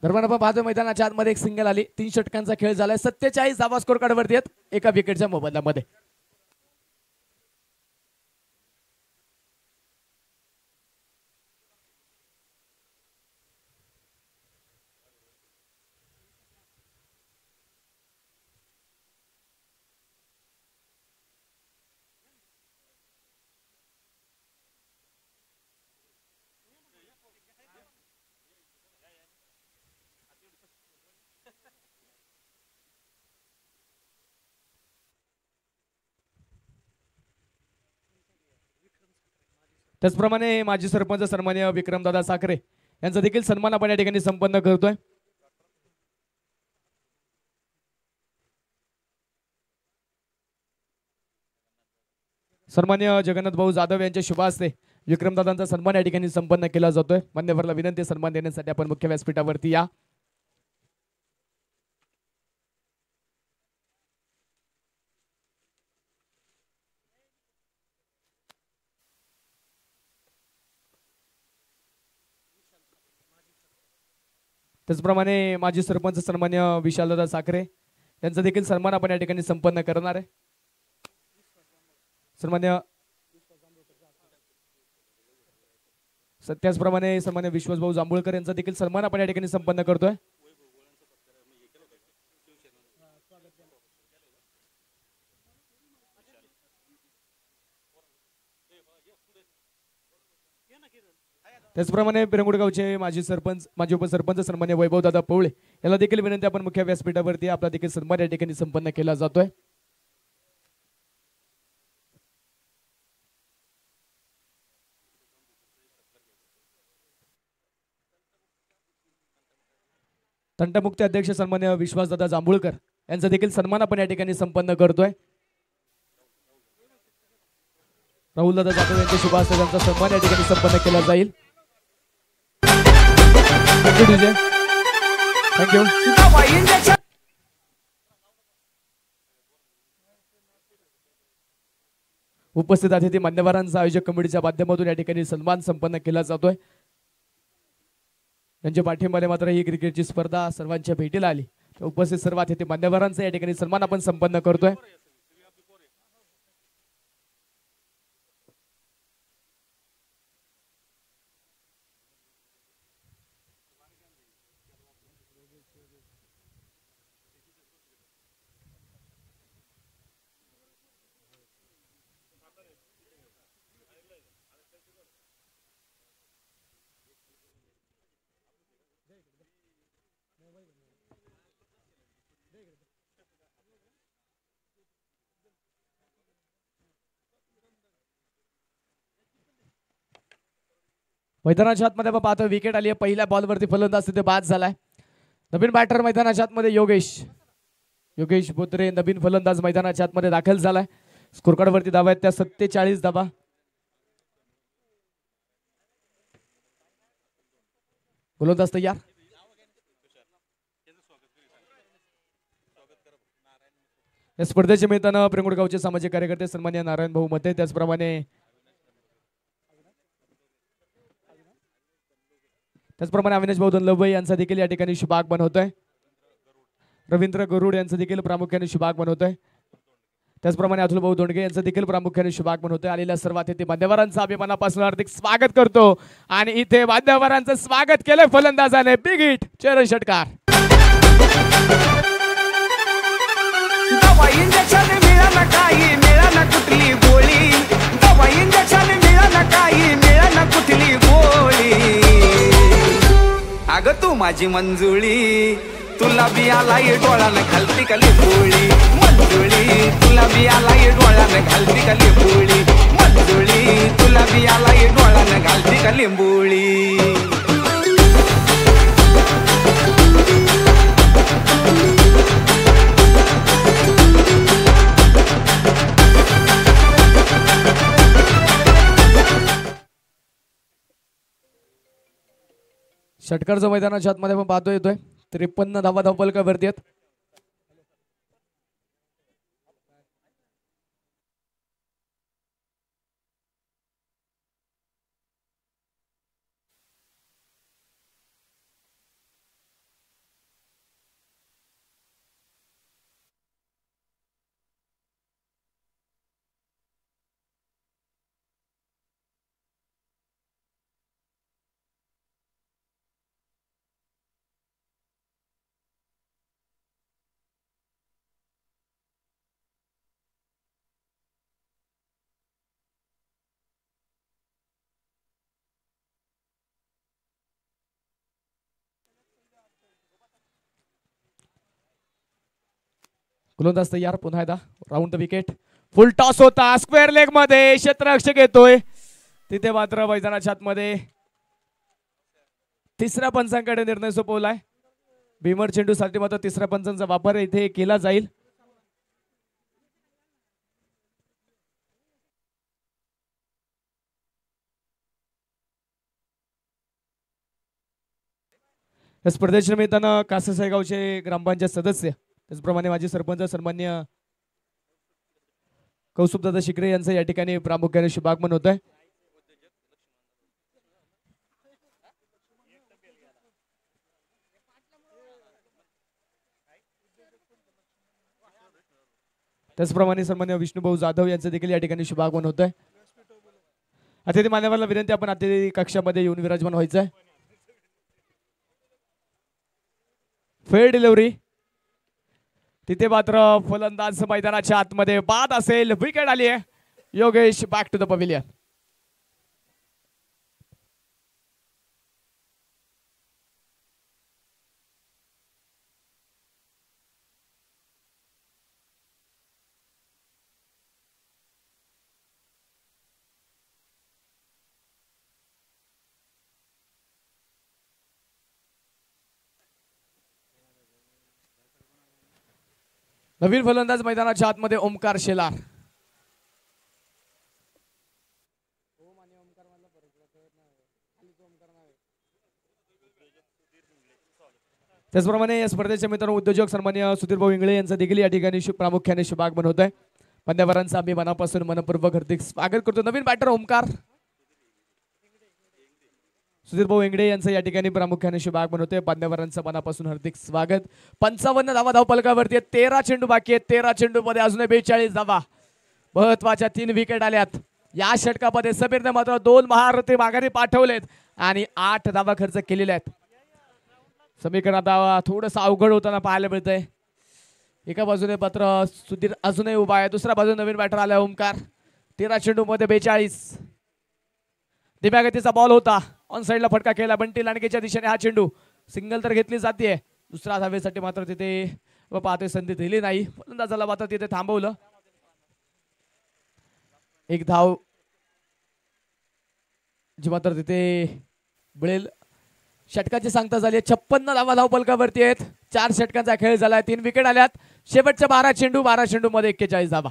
दरम्यान आपण पाहतोय मैदानाच्या आतमध्ये एक सिंगल आली, 3 षटकांचा खेळ झालाय, 47 धावा स्कोर कार्ड वरती आहेत एका विकेटच्या मोबदल्यामध्ये. त्याचप्रमाणे माजी सरपंच सन्मान्य विक्रमदादा साखरे यांचा देखील सन्मान आपण या ठिकाणी संपन्न करतोय. सन्मान्य जगन्नाथ भाऊ जाधव यांच्या शुभ हस्ते विक्रमदादांचा सन्मान या ठिकाणी संपन्न केला जातोय. मान्यवराला विनंती, सन्मान देण्यासाठी आपण मुख्य व्यासपीठावरती या. त्याचप्रमाणे माजी सरपंच सन्मान्य विशालदादा साखरे यांचा देखील सन्मान आपण या ठिकाणी संपन्न करणार आहे. सन्मान्य त्याचप्रमाणे सन्मान्य विश्वासभाऊ जांभूळकर यांचा देखील सन्मान आपण या ठिकाणी संपन्न करतोय. त्याचप्रमाणे पिरंगुडगावचे माजी सरपंच, माजी उपसरपंच सन्मान्य वैभवदादा पवळे याला देखील विनंती, आपण मुख्य व्यासपीठावरती आपला देखील सन्मान या ठिकाणी संपन्न केला जातोय. तंटमुक्ती अध्यक्ष सन्मान्य विश्वासदादा जांभूळकर यांचा देखील सन्मान आपण या ठिकाणी संपन्न करतोय. राहुलदादा जाधव यांच्या शुभ हस्ते त्यांचा सन्मान या ठिकाणी संपन्न केला जाईल. थँक्यू. उपस्थित अतिथी मान्यवरांचा आयोजक कमिटीच्या माध्यमातून या ठिकाणी सन्मान संपन्न केला जातोय. त्यांच्या पाठिंबाने मात्र ही क्रिकेटची स्पर्धा सर्वांच्या भेटीला आली. उपस्थित सर्व अतिथी मान्यवरांचा या ठिकाणी सन्मान आपण संपन्न करतोय. मैदानाच्या आतमध्ये आपण पाहतो विकेट आली आहे. पहिल्या बॉलवरती फलंदाज तिथे बाद झालाय. नवीन बॅटर मैदानाच्या आतमध्ये योगेश बोत्रे नवीन फलंदाज मैदानाच्या आतमध्ये दाखल झालाय. स्कोर कार्ड वरती धावा आहेत त्या 47 धावा. गोलंदाज तयार. या स्पर्धेच्या निमित्तानं प्रेमगुड गावचे सामाजिक कार्यकर्ते सन्मान्य नारायण भाऊ मते, त्याचप्रमाणे अविनाश भाऊ दनलवई यांचा देखील या ठिकाणी शुभागमन होतोय. रवींद्र गरुड यांचं देखील प्रामुख्याने शुभागमन होतोय. त्याचप्रमाणे अतुल भाऊ दोंडगे यांचं देखील प्रामुख्याने शुभागमन होतोय. आलेल्या सर्व अतिथी मान्यवरांचं अभिमानापासून हार्दिक स्वागत करतो आणि इथे मान्यवरांचं स्वागत केलंय फलंदाजाने बिग हिट चरण षटकार. दवा इंजेक्शन मिळालं काही मिळालं कुठली गोळी, दवा इंजेक्शन मिळालं काही मिळालं कुठली गोळी. अगं तू माझी मंजुळी, तुला बी आलाय डोळ्यानं घालती का लिंबोळी. मंजुळी तुला बी आलाय डोळ्यानं घालती का लिंबोळी. मंजुळी तुला बी आलाय डोळ्यानं घालती का लिंबोळी. षटकारचं मैदानाच्या आतमध्ये आपण पाहतो येतोय. 53 धावा धावपलकावरती आहेत. गोलंदाज तयार. पुन्हा एकदा round the wicket. Full toss होता स्क्वेअर लेग मध्ये, क्षेत्ररक्षक येतोय तिथे मात्र मैदानाच्या आतमध्ये तिसऱ्या पंचांकडे निर्णय सोपवलाय. भीमर चेंडू साठी मात्र तिसऱ्या पंचांचा वापर इथे केला जाईल. या स्पर्धेच्या निमित्तानं कासेसाईगावचे ग्रामपंचायत सदस्य, त्याचप्रमाणे माजी सरपंच सन्मान्य कौस्तुभदादा शिकरे यांचं या ठिकाणी प्रामुख्याने शुभागमन होत आहे. त्याचप्रमाणे सन्मान्य विष्णुभाऊ जाधव यांचं देखील या ठिकाणी शुभागमन होत आहे. अतिथी मान्यवरांना विनंती, आपण अतिथी कक्षामध्ये येऊन विराजमान व्हायचं आहे. फेअर डिलिव्हरी तिथे मात्र फलंदाज मैदानाच्या आतमध्ये बाद असेल. विकेट आली आहे. Yogesh back to the pavilion. नवीन फलंदाज मैदानाच्या आतमध्ये ओमकार शेलार. त्याचप्रमाणे या स्पर्धेच्या मित्रांनो उद्योजक सन्मान्य सुधीरभाऊ इंगळे यांचं देखील या ठिकाणी प्रामुख्याने शुभागमन होत आहे. मान्यवरांचा आम्ही मनापासून मनपूर्वक हार्दिक स्वागत करतो. नवीन बॅटर ओमकार. सुधीरभाऊ इंगळे यांचं या ठिकाणी प्रामुख्याने शुभागमन होते. मान्यवरांचं मनापासून हार्दिक स्वागत. 55 धावा धावपलकावरती 13 चेंडू बाकी आहेत. 13 चेंडू मध्ये अजून 42 धावा. महत्वाच्या 3 विकेट आल्यात. या षटकामध्ये समीरने मात्र 2 महारथी माघारी पाठवलेत आणि 8 धावा खर्च केलेल्या आहेत. समीकरण आता थोडंसं अवघड होताना पाहायला मिळतंय. एका बाजूने मात्र सुधीर अजूनही उभा आहे, दुसऱ्या बाजूने नवीन बॅटर आलाय ओमकार. 13 चेंडू मध्ये 42. धीम्या गतीचा बॉल होता. ऑन साइडला फटका केला. बंटी लांडगेच्या दिशेने हा चेंडू सिंगल तर घेतली जाते. दुसऱ्या धावेसाठी मात्र तिथे पाहतोय संधी दिली नाही. फलंदाजाला मात्र तिथे थांबवलं. एक धाव जी मात्र तिथे मिळेल. षटकाची सांगता झाली. 56 धावा धावपलकावरती आहेत. 4 षटकांचा खेळ झालाय. 3 विकेट आल्यात. शेवटच्या 12 चेंडू मध्ये 41 धावा.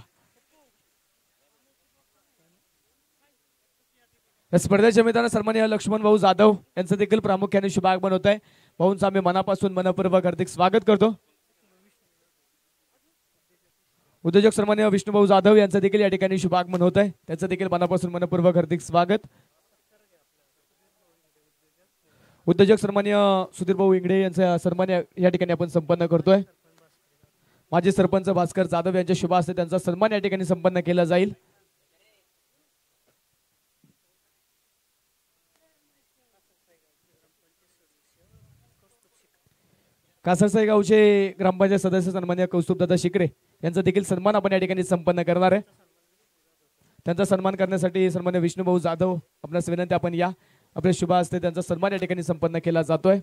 या स्पर्धेच्या मैदानात सन्माननीय लक्ष्मण भाऊ जाधव यांचं देखील प्रामुख्याने शुभागमन होत आहे. भाऊंचं आम्ही मनापासून मनपूर्वक हार्दिक स्वागत करतो. उद्योजक सन्माननीय विष्णुभाऊ जाधव यांचं देखील या ठिकाणी शुभागमन होत आहे. त्यांचं देखील मनापासून मनपूर्वक हार्दिक स्वागत. उद्योजक सन्माननीय सुधीर भाऊ इंगडे यांचा सन्मान या ठिकाणी आपण संपन्न करतोय. माजी सरपंच भास्कर जाधव यांच्या शुभ हस्ते त्यांचा सन्मान या ठिकाणी संपन्न केला जाईल. कासरसाई गावचे ग्रामपंचायत सदस्य सन्माननीय कौस्तुभदादा शिकरे यांचा देखील सन्मान आपण या ठिकाणी संपन्न करणार आहे. त्यांचा सन्मान करण्यासाठी सन्माननीय विष्णुभाऊ जाधव आपल्यास विनंती आपण या. आपल्या शुभ हस्ते त्यांचा सन्मान या ठिकाणी संपन्न केला जातोय.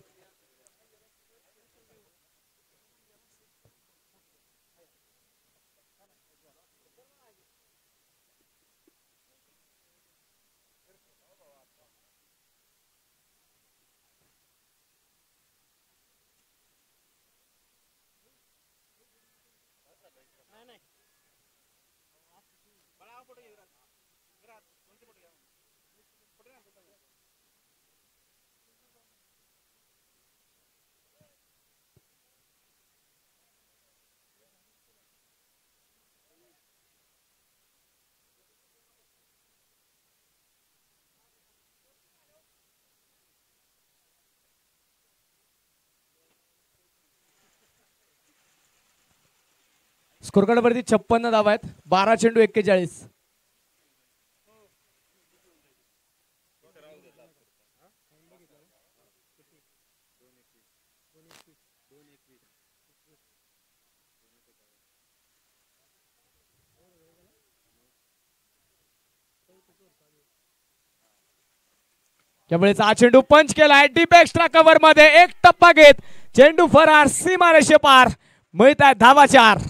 स्कोरकार्ड वरती 56 धावा आहेत. 12 चेंडू 41. त्यावेळेस हा चेंडू पंच केलाय डीप एक्स्ट्रा कव्हर मध्ये. एक टप्पा घेत चेंडू फरार सीमारेषे पार. मिळत आहे धावा 4.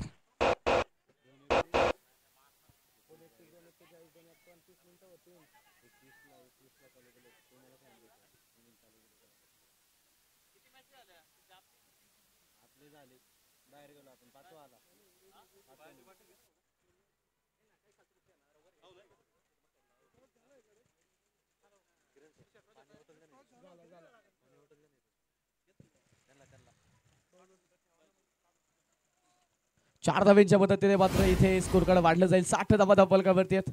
चार धाव्यांच्या मदतीने मात्र इथे स्कोर कार्ड वाढलं जाईल. 60 धावा धावफलकावरती आहेत.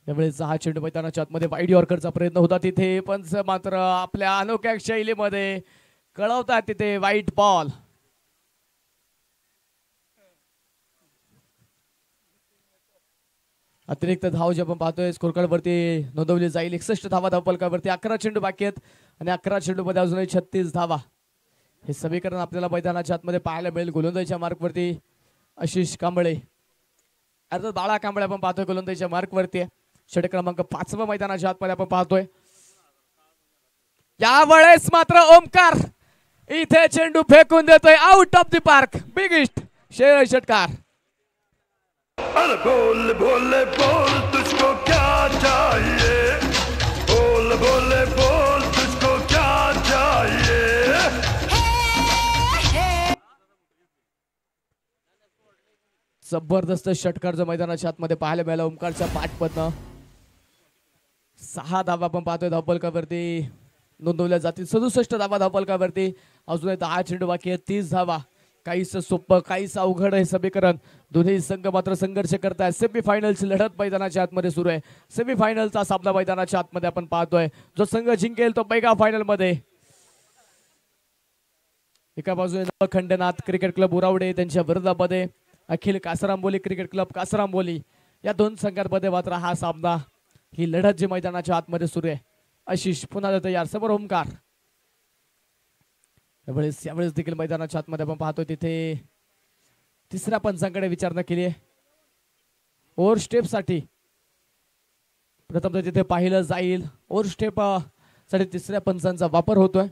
त्यावेळेस हा चेंडू मैदानाच्या आतमध्ये वाईड यॉर्करचा प्रयत्न होता तिथे, पण मात्र आपल्या अनोख्या शैलीमध्ये कळवतात तिथे वाईट बॉल. अतिरिक्त धाव जे आपण पाहतोय स्कोर कार्ड वरती नोंदवली जाईल. 61 धावा धावफलकावरती. 11 चेंडू बाकी आहेत आणि 11 चेंडू मध्ये अजूनही 36 धावा. हे समीकरण आपल्याला मैदानाच्या आतमध्ये पाहायला मिळेल. गोलंदाजीच्या मार्कवरती आशिष कांबळे, अर्थात बाळा कांबळे आपण पाहतोय गोलंदाजीच्या मार्कवरती. षटक क्रमांक 5 मैदानाच्या आतमध्ये आपण पाहतोय. यावेळेस मात्र ओमकार इथे चेंडू फेकून देतोय आउट ऑफ द पार्क. बिगिस्ट षटकार. बोल बोले बोल तुझको क्या चाहिए, बोल बोले बोल तुझको क्या चाहिए. जबरदस्त षटकार जो मैदानाच्या आतमध्ये पाहायला मिळाला ओमकारच्या पाठपदनं. 6 धावा आपण पाहतोय धावफलकावरती नोंदवल्या जातील. 67 धावा धावफलकावरती. अजूनही 10 चेंडू बाकी आहेत. 30 धावा. काहीच सोपं काहीच अवघड आहे समीकरण. दोन्ही संघ मात्र संघर्ष करताय. सेमीफायनलची लढत मैदानाच्या आतमध्ये सुरू आहे. सेमीफायनलचा सामना मैदानाच्या आतमध्ये आपण पाहतोय. जो संघ जिंकेल तो मेगा फायनल मध्ये. एका बाजूने खंडनाथ क्रिकेट क्लब उरावडे त्यांच्या विरोधामध्ये अखिल कासरांबोली क्रिकेट क्लब कासरांबोली. या दोन संघांमध्ये मात्र हा सामना, ही लढत जी मैदानाच्या आतमध्ये सुरू आहे. आशिष पुन्हा तयार. समोर ओमकार. यावेळेस देखील मैदानाच्या आतमध्ये आपण पाहतोय तिथे तिसऱ्या पंचांकडे विचारणा केली आहे. ओव्हर स्टेप साठी प्रथम तर तिथे पाहिलं जाईल. ओव्हर स्टेप साठी तिसऱ्या पंचांचा वापर होतोय.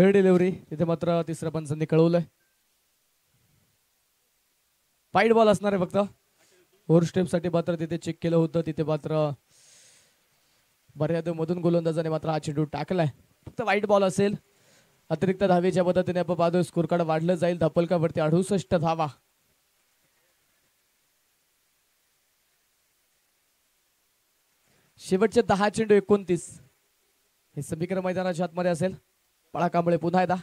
फेअर डिलिव्हरी तिथे मात्र तिसऱ्या पंचांनी कळवलंय. वाईट बॉल असणार आहे फक्त. फोर स्टेप साठी मात्र तिथे चेक केलं होतं. तिथे मात्र मर्यादेमधून गोलंदाजाने मात्र हा चेंडू टाकलाय. फक्त वाईट बॉल असेल. अतिरिक्त धावेच्या मदतीने आपण पाहतोय स्कोर कार्ड वाढलं जाईल. धापलकावरती 68 धावा. शेवटचे 10 चेंडू 29. हे समीकरण मैदानाच्या आतमध्ये असेल. पळा कांबळे पुन्हा एकदा.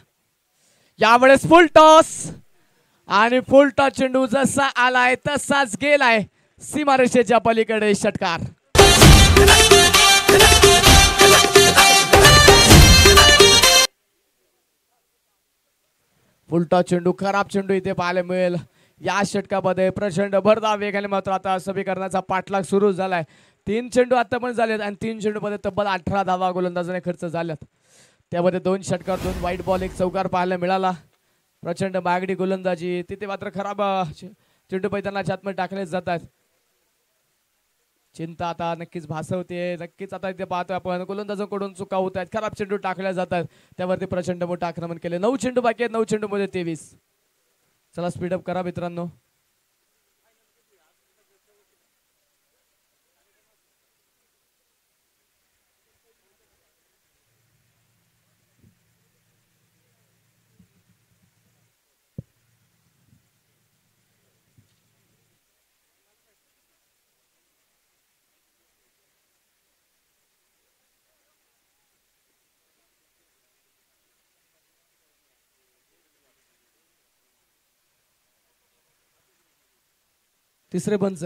यावेळेस फुल टॉस आणि फुल टॉस चेंडू जसा आलाय तसाच गेलाय. सीमारेषेच्या पलीकडे षटकार. फुल टॉस चेंडू खराब चेंडू इथे पाहायला मिळेल. या षटकामध्ये प्रचंड भरधाव वेगाने मात्र आता समीकरणाचा पाठलाग सुरू झालाय. 3 चेंडू आता पण झालेत आणि 3 चेंडू मध्ये तब्बल 18 धावा गोलंदाजाने खर्च झाल्यात. त्यामध्ये 2 षटकार 2 वाईट बॉल 1 चौकार पाहायला मिळाला. प्रचंड मागणी गोलंदाजी. तिथे मात्र खराब चेंडू मैदानाच्या आतमध्ये टाकले जातात. चिंता आता नक्कीच भासवते. नक्कीच आता इथे पाहतोय आपण गोलंदाजांकडून चुका होत आहेत. खराब चेंडू टाकल्या जातात. त्यावरती प्रचंड मोठं आक्रमण केले. 9 चेंडू बाकी आहेत. 9 चेंडू मध्ये 23. चला स्पीडअप करा मित्रांनो. तिसरे पंच.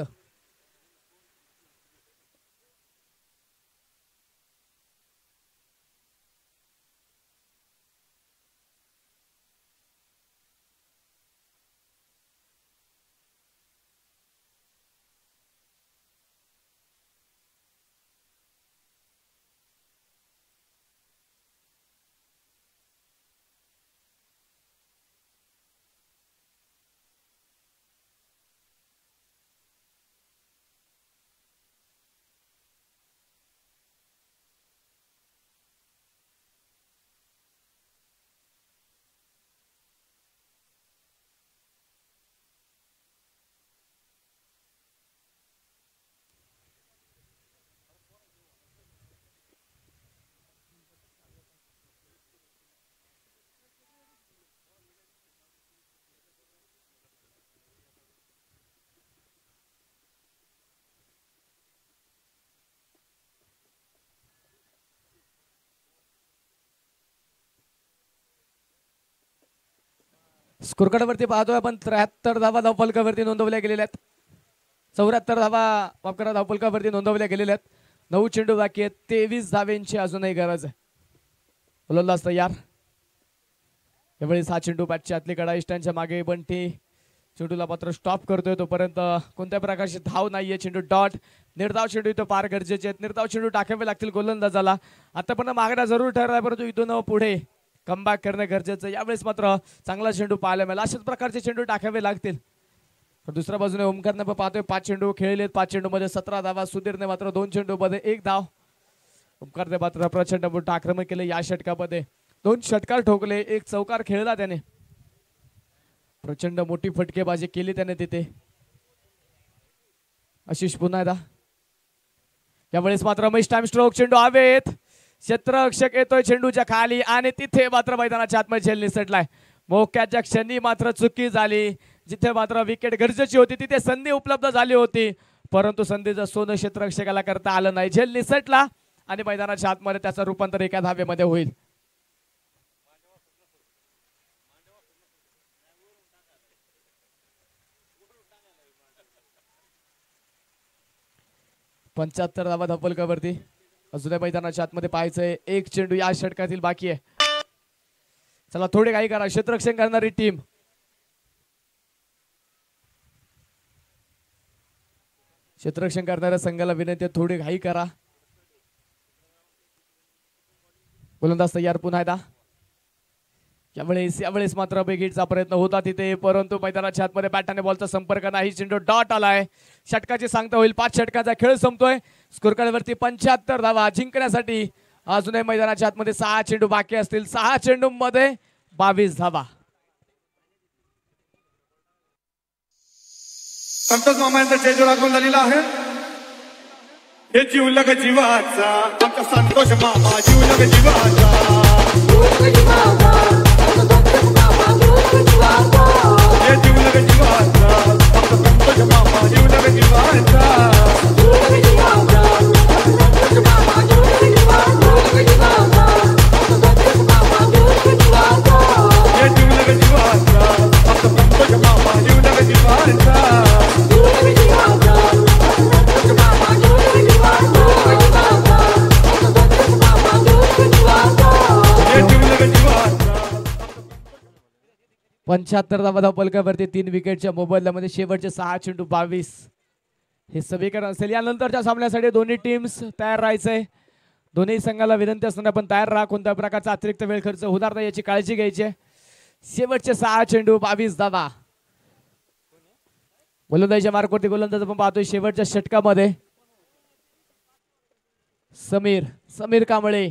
स्कोर कार्डवरती पाहतोय आपण 73 धावा धावफलकावरती नोंदवल्या गेलेल्या आहेत. 74 धावा माफ करा धावफलकावरती नोंदवल्या गेलेल्या आहेत. 9 चेंडू बाकी आहेत. 23 धावेंची अजूनही गरज आहे. गोलंदाज तयार. यावेळी 6 चेंडू बॅटच्या आतली कडा इष्टांच्या मागे बंटी चेंडूला मात्र स्टॉप करतोय. तोपर्यंत कोणत्या प्रकारची धाव नाहीये. चेंडू डॉट. निर्धाव चेंडू इथं पार गरजेचे आहेत. निर्धाव चेंडू टाकावे लागतील गोलंदाजाला. आता पण मागणा जरूर ठरलाय परंतु इथून पुढे कमबॅक करणे गरजेचं. यावेळेस मात्र चांगला चेंडू पाहायला मिळाला. अशाच प्रकारचे चेंडू टाकावे लागतील. दुसऱ्या बाजूने ओमकारने पाहतोय 5 चेंडू खेळलेत. 5 चेंडू मध्ये 17 धावा. सुधीरने मात्र 2 चेंडू मध्ये 1 धाव. ओमकारने मात्र प्रचंड मोठं आक्रमण केले या षटकामध्ये. 2 षटकार ठोकले. 1 चौकार खेळला त्याने. प्रचंड मोठी फटकेबाजी केली त्याने तिथे. आशिष पुन्हा एकदा. यावेळेस मात्र महेश टाइम स्ट्रोक. चेंडू हवेत. क्षेत्ररक्षक येतोय चेंडूच्या खाली आणि तिथे मात्र मैदानाच्या आतमध्ये झेल निसटलाय. मोक्याच्या क्षणी मात्र चुकी झाली. जिथे मात्र विकेट गरजेची होती तिथे संधी उपलब्ध झाली होती परंतु संधीचं सोनं क्षेत्ररक्षकाला करता आलं नाही. झेल निसटला आणि मैदानाच्या आतमध्ये त्याचं रूपांतर एका धावेमध्ये होईल. पंच्याहत्तर धावा धावफलकावरती. अजून मैदानाच्या आतमध्ये पाहायचंय. 1 चेंडू या षटकातील बाकी आहे. चला थोडे काही करा. क्षेत्ररक्षण करणारी टीम. क्षेत्ररक्षण करणाऱ्या संघाला विनंती आहे थोडी घाई करा. गोलंदाज तयार पुन्हा एकदा. यावेळेस मात्र बेगीटचा प्रयत्न होता तिथे परंतु मैदानाच्या आतमध्ये बॅट आणि बॉलचा संपर्क नाही. चेंडू डॉट आलाय. षटकाची सांगता होईल. 5 षटकाचा खेळ संपतोय. स्कोर कार्डवरती 75 धावा जिंकण्यासाठी अजूनही मैदानाच्या आतमध्ये 6 चेंडू बाकी असतील. 6 चेंडू मध्ये 22 धावा. संतोष मामांचा चेंडू लागून झालेला आहे. हे जीवलग जीवाचा आमचा संतोष मामा जीवलग जीवाचा. हे जीवलग जीवाचा आमचा संतोष मामा जीवलग जीवाचा. पंच्याहत्तर धावा पलकावरती 3 विकेटच्या मोबदल्यामध्ये शेवटचे 6 चेंडू 22 हे समीकरण असेल. यानंतरच्या सामन्यासाठी दोन्ही टीम्स तयार राहायचंय. दोन्ही संघाला विनंती असताना पण तयार राहा. कोणत्या प्रकारचा अतिरिक्त वेळ खर्च होणार नाही याची काळजी घ्यायची. शेवटचे 6 चेंडू 22 धावा. गोलंदाजीच्या मार्कवरती गोलंदाज आपण पाहतोय शेवटच्या षटकामध्ये समीर कांबळे.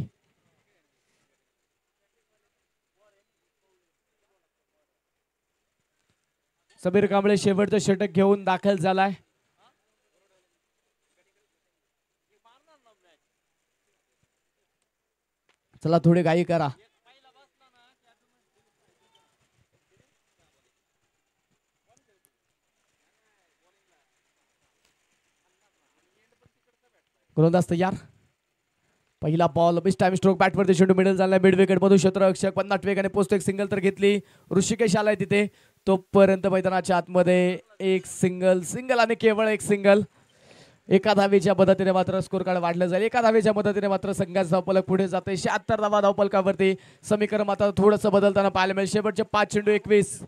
समीर कांबळे शेवटचं षटक घेऊन दाखल झालाय. चला थोडी घाई करा. गोलंदाज तयार. पहिला बॉल बिस टाइम स्ट्रोक बॅटवरती चेंडू मिडल झाला. मिड विकेट मधून क्षेत्ररक्षक 50 वेगाने पोहोचतो. एक सिंगल तर घेतली. ऋषिकेश आलाय तिथे. तोपर्यंत मैदानाच्या आतमध्ये एक सिंगल आणि केवळ एक सिंगल. एका धावेच्या मदतीने मात्र स्कोर कार्ड वाढलं जाईल. एका धावेच्या मदतीने मात्र संघाचा धावफलक पुढे जाते. 76 धावा धावफलकावरती. समीकरण मात्र थोडंसं बदलताना पाहायला मिळेल. शेवटचे 5 चेंडू 21.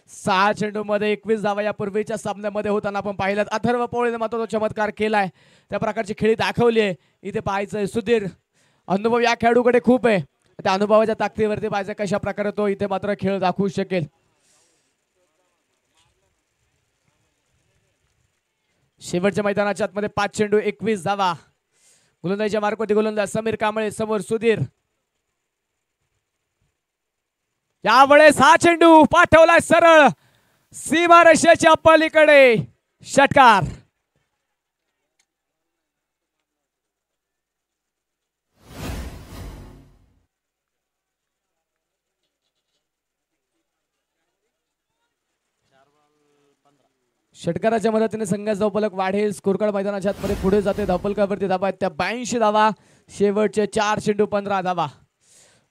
6 चेंडू मध्ये 21 धावा या पूर्वीच्या सामन्यामध्ये होताना आपण पाहिलं. अथर्व पोळेने मात्र तो चमत्कार केलाय. त्या प्रकारची खेळी दाखवली आहे. इथे पाहायचंय सुधीर. अनुभव या खेळाडूकडे खूप आहे. त्या अनुभवाच्या ताकदीवरती पाहायचं कशा प्रकारे तो इथे मात्र खेळ दाखवू शकेल. शेवटच्या मैदानाच्या आतमध्ये 5 चेंडू 21 धावा. गोलंदाजीच्या मार्कवरती गोलंदाज समीर कांबळे. समोर सुधीर. यावेळेस हा चेंडू पाठवलाय सरळ सीमारेषेच्या पलीकडे. षटकार. षटकाराच्या मदतीने संघाचा धावफलक वाढेल. स्कोर कार्ड मैदानाच्या आतमध्ये पुढे जाते. धावफलकावरती धावा आहेत त्या 82 धावा. शेवटचे 4 चेंडू 15 धावा.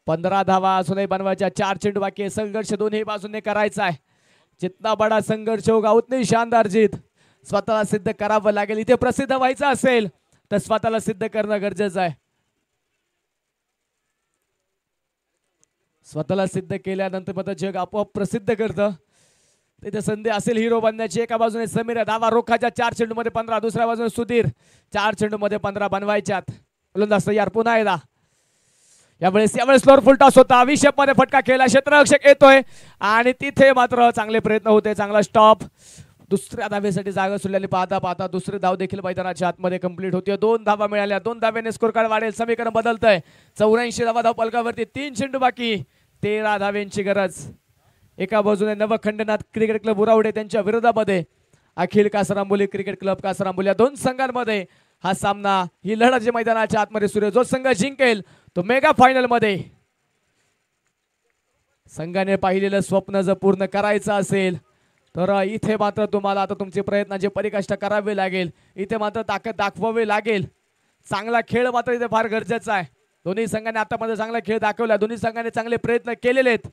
15 धावा असूनही बनवायच्या. 4 चेंडू बाकी आहे. संघर्ष दोन्ही बाजूने करायचा आहे. जितना बडा संघर्ष होगा उतनी शानदार जीत. स्वतःला सिद्ध करावं लागेल. इथे प्रसिद्ध व्हायचं असेल तर स्वतःला सिद्ध करणं गरजेचं आहे. स्वतःला सिद्ध केल्यानंतर मात्र जग आपोआप प्रसिद्ध करतं. तिथे संधी असेल हिरो बनण्याची. एका बाजूने समीर धावा रोखाच्या. 4 चेंडू मध्ये 15. दुसऱ्या बाजूने सुधीर 4 चेंडू मध्ये 15 बनवायच्यात. गोलंदाज तयार पुन्हा एकदा. यावेळेस फ्लोर फुल टॉस होता. विषेप मध्ये फटका केला. क्षेत्ररक्षक येतोय आणि तिथे मात्र चांगले प्रयत्न होते. चांगला स्टॉप. दुसऱ्या धावेसाठी जागा सुटल्याने पाहता दुसरी धाव देखील मैदानाच्या आतमध्ये कंप्लीट होती. 2 धावा मिळाल्या. 2 धाव्याने स्कोर कार्ड वाढेल. समीकरण बदलतंय. 84 धावा धाव पलकावरती. 3 चेंडू बाकी. 13 धाव्यांची गरज. एका बाजूने नवखंडनाथ क्रिकेट क्लब उरावडे त्यांच्या विरोधामध्ये अखिल कासरांबोली क्रिकेट क्लब कासरांबोली. या 2 संघांमध्ये हा सामना, ही लढत जी मैदानाच्या आतमध्ये सुरू आहे. जो संघ जिंकेल तो मेगा फायनल मध्ये. संघाने पाहिलेलं स्वप्न जर पूर्ण करायचं असेल तर इथे मात्र तुम्हाला आता तुमचे प्रयत्नाची परिकाष्ठा करावी लागेल. इथे मात्र ताकद दाखवावी लागेल. चांगला खेळ मात्र इथे फार गरजेचा आहे. दोन्ही संघाने आतापर्यंत चांगला खेळ दाखवला. दोन्ही संघाने चांगले प्रयत्न केलेले आहेत.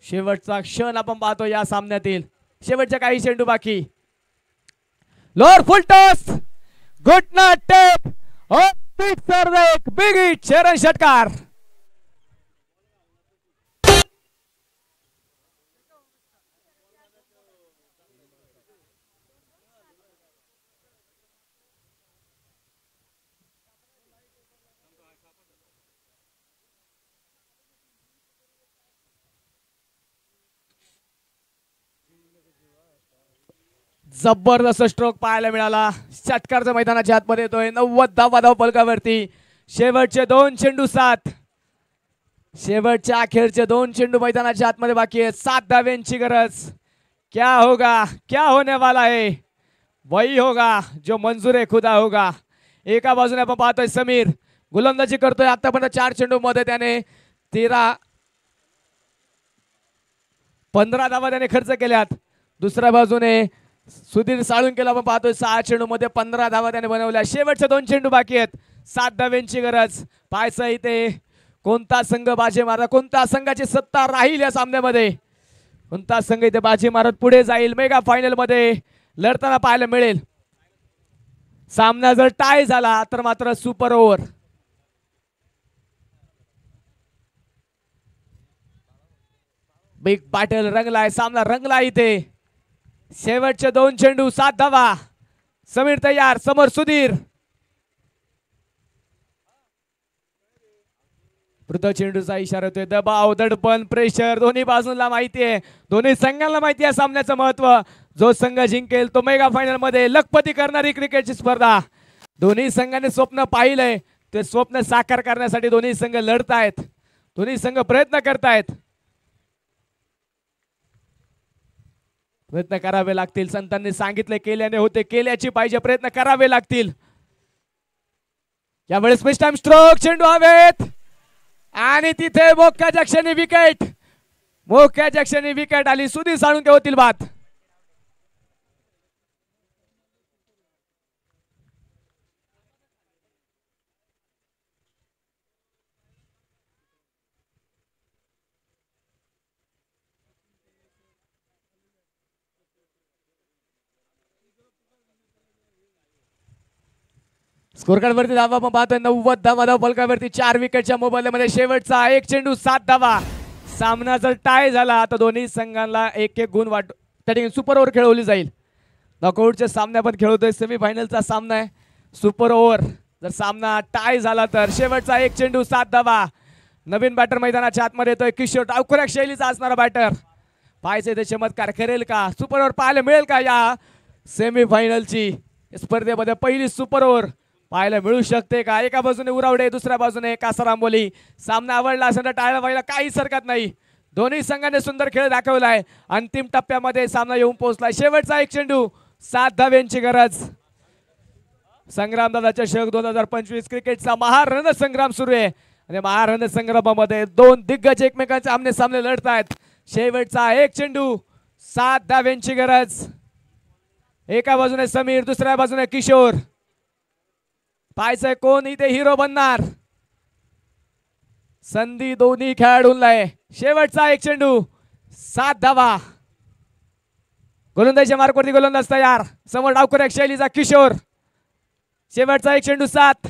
शेवटचा क्षण आपण पाहतो या सामन्यातील. शेवटच्या काही चेंडू बाकी. लोअर फुल टॉस. घुटना टेप. Big hit. शरण षटकार. जबरदस्त स्ट्रोक पाहायला मिळाला. षटकारचा मैदानाच्या आतमध्ये येतोय. 90 धावा धाव पलकावरती. शेवटचे 2 चेंडू 7. शेवटच्या अखेरचे 2 चेंडू मैदानाच्या आतमध्ये बाकी आहेत. 7 धाव्यांची गरज. क्या होगा, क्या होने वाला है, वही होगा जो मंजूर है खुदा होगा. एका बाजूने आपण पाहतोय समीर गोलंदाजी करतोय. आतापर्यंत 4 चेंडू मध्ये त्याने 15 धावा त्याने खर्च केल्यात. दुसऱ्या बाजूने सुधीर साळुंकेला आपण पाहतोय 6 चेंडू मध्ये 15 धावा त्याने बनवल्या. शेवटचे 2 चेंडू बाकी आहेत. 7 धाव्यांची गरज. पाहायचं इथे कोणता संघ बाजी मारला, कोणत्या संघाची सत्ता राहील या सामन्यामध्ये, कोणता संघ इथे बाजी मारत पुढे जाईल, मेगा फायनल मध्ये लढताना पाहायला मिळेल. सामना जर टाय झाला तर मात्र सुपर ओव्हर. बिग बॅटल रंगलाय, सामना रंगला इथे. शेवटचे 2 चेंडू 7 धावा. समीर तयार, समोर सुधीर. वृद्ध चेंडूचा इशारा होतोय. दबाव, दडपण, प्रेशर दोन्ही बाजूला माहिती आहे, दोन्ही संघांना माहिती आहे सामन्याचं महत्व. जो संघ जिंकेल तो मेगा फायनल मध्ये लखपती करणारी क्रिकेटची स्पर्धा. दोन्ही संघांनी स्वप्न पाहिलंय, ते स्वप्न साकार करण्यासाठी दोन्ही संघ लढतायत, दोन्ही संघ प्रयत्न करतायत. प्रयत्न करावे लागतील. संतांनी सांगितले केल्याने होते, केल्याची पाहिजे, प्रयत्न करावे लागतील. यावेळेस मिस टाइम स्ट्रोक, चेंडू हवेत आणि तिथे मोक्याच्या क्षणी विकेट. मोक्याच्या क्षणी विकेट आली. सुधीर साळुंके होतील बाद. स्कोर कार्ड वरती धावा आपण पाहतोय 90 धावा धाव फलकावरती 4 विकेटच्या मोबाईलमध्ये. शेवटचा 1 चेंडू 7 धावा. सामना जर टाय झाला तर दोन्ही संघांना 1-1 गुण वाट त्या ठिकाणी सुपर ओव्हर खेळवली जाईल. नॉकआउटचे सामने आपण खेळतोय. सेमीफायनलचा सामना आहे. सुपर ओव्हर जर सामना टाय झाला तर शेवटचा 1 चेंडू 7 धावा. नवीन बॅटर मैदानाच्या आतमध्ये येतोय किशोर. डावखुऱ्या शैलीचा असणारा बॅटर. पाहायचे ते चमत्कार करेल का, सुपर ओव्हर पाहायला मिळेल का या सेमीफायनलची स्पर्धेमध्ये. पहिली सुपर ओव्हर पाहायला मिळू शकते का. एका बाजूने उरावडे, दुसऱ्या बाजूने कासारांबोली. सामना आवडला असेल तर टाळ्या व्हायला काहीच हरकत नाही. दोन्ही संघाने सुंदर खेळ दाखवलाय. अंतिम टप्प्यामध्ये सामना येऊन पोहोचलाय. शेवटचा 1 चेंडू 7 धाव्यांची गरज. संग्रामदादा चषक 2025 क्रिकेटचा महारणसंग्राम सुरू आहे आणि महारणसंग्रामामध्ये 2 दिग्गज एकमेकांचे आमने सामने लढत आहेत. शेवटचा 1 चेंडू 7 धाव्यांची गरज. एका बाजूने समीर, दुसऱ्या बाजूने किशोर. पाहायचंय कोण इथे हिरो बनणार. संधी दोन्ही खेळाडूंना आहे. शेवटचा 1 चेंडू 7 धावा. गोलंदाजीच्या मार्कवरती गोलंदाज तयार. समोर डावखुऱ्या शैलीचा किशोर. शेवटचा 1 चेंडू 7.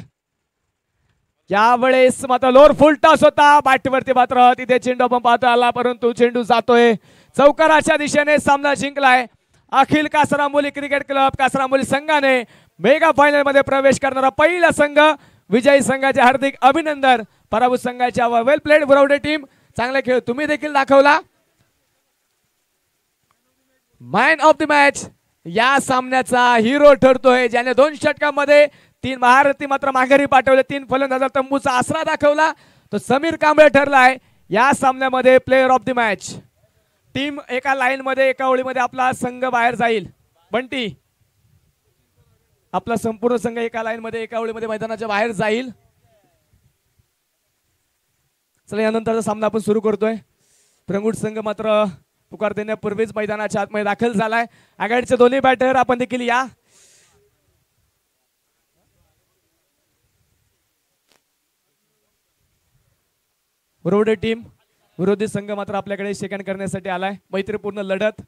यावेळेस मात्र लोअर फुल टॉस होता. बॅटवरती मात्र तिथे चेंडू आपण पाहतो आला, परंतु चेंडू जातोय चौकाराच्या दिशेने. सामना जिंकलाय अखिल कासारांबोली क्रिकेट क्लब. कासारांबोली संघाने मेगा फायनल मध्ये प्रवेश करणारा पहिला संघ. विजयी संघाचे हार्दिक अभिनंदन. पराभूत संघाच्या वेल प्लेड बुरावडे टीम. चांगला खेळ तुम्ही देखील दाखवला. मॅन ऑफ द मॅच या सामन्याचा हिरो ठरतोय ज्याने 2 षटकांमध्ये 3 महारथी मात्र माघारी पाठवले. 3 फलंदाजा तंबूचा आसरा दाखवला. तो समीर कांबळे ठरलाय या सामन्यामध्ये player of the match. Team एका लाईन मध्ये, एका ओळीमध्ये आपला संघ बाहेर जाईल. बंटी, आपला संपूर्ण संघ एका लाईन मध्ये, एका ओळीमध्ये मैदानाच्या बाहेर जाईल. चला यानंतरचा सामना आपण सुरू करतोय. प्रंगुट संघ मात्र पुकार देण्यापूर्वीच मैदानाच्या आतमध्ये दाखल झालाय. आघाडीचे दोन्ही बॅटर आपण देखील या. बुरावडे टीम, विरोधी संघ मात्र आपल्याकडे सेकंड करण्यासाठी आलाय. मैत्रीपूर्ण लढत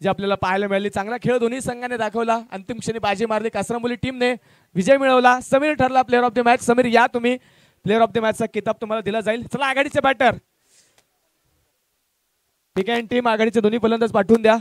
जी आपल्याला पाहायला मिळाली. चांगला खेळ दोन्ही संघाने दाखवला. अंतिम क्षणी बाजी मारली. कासारांबोली टीमने विजय मिळवला. समीर ठरला player of the match. Sameer या तुम्ही. प्लेअर ऑफ द मॅचचा किताब तुम्हाला दिला जाईल. चला आघाडीचे बॅटर. ठीक आहे टीम, आघाडीचे दोन्ही फलंदाज पाठवून द्या.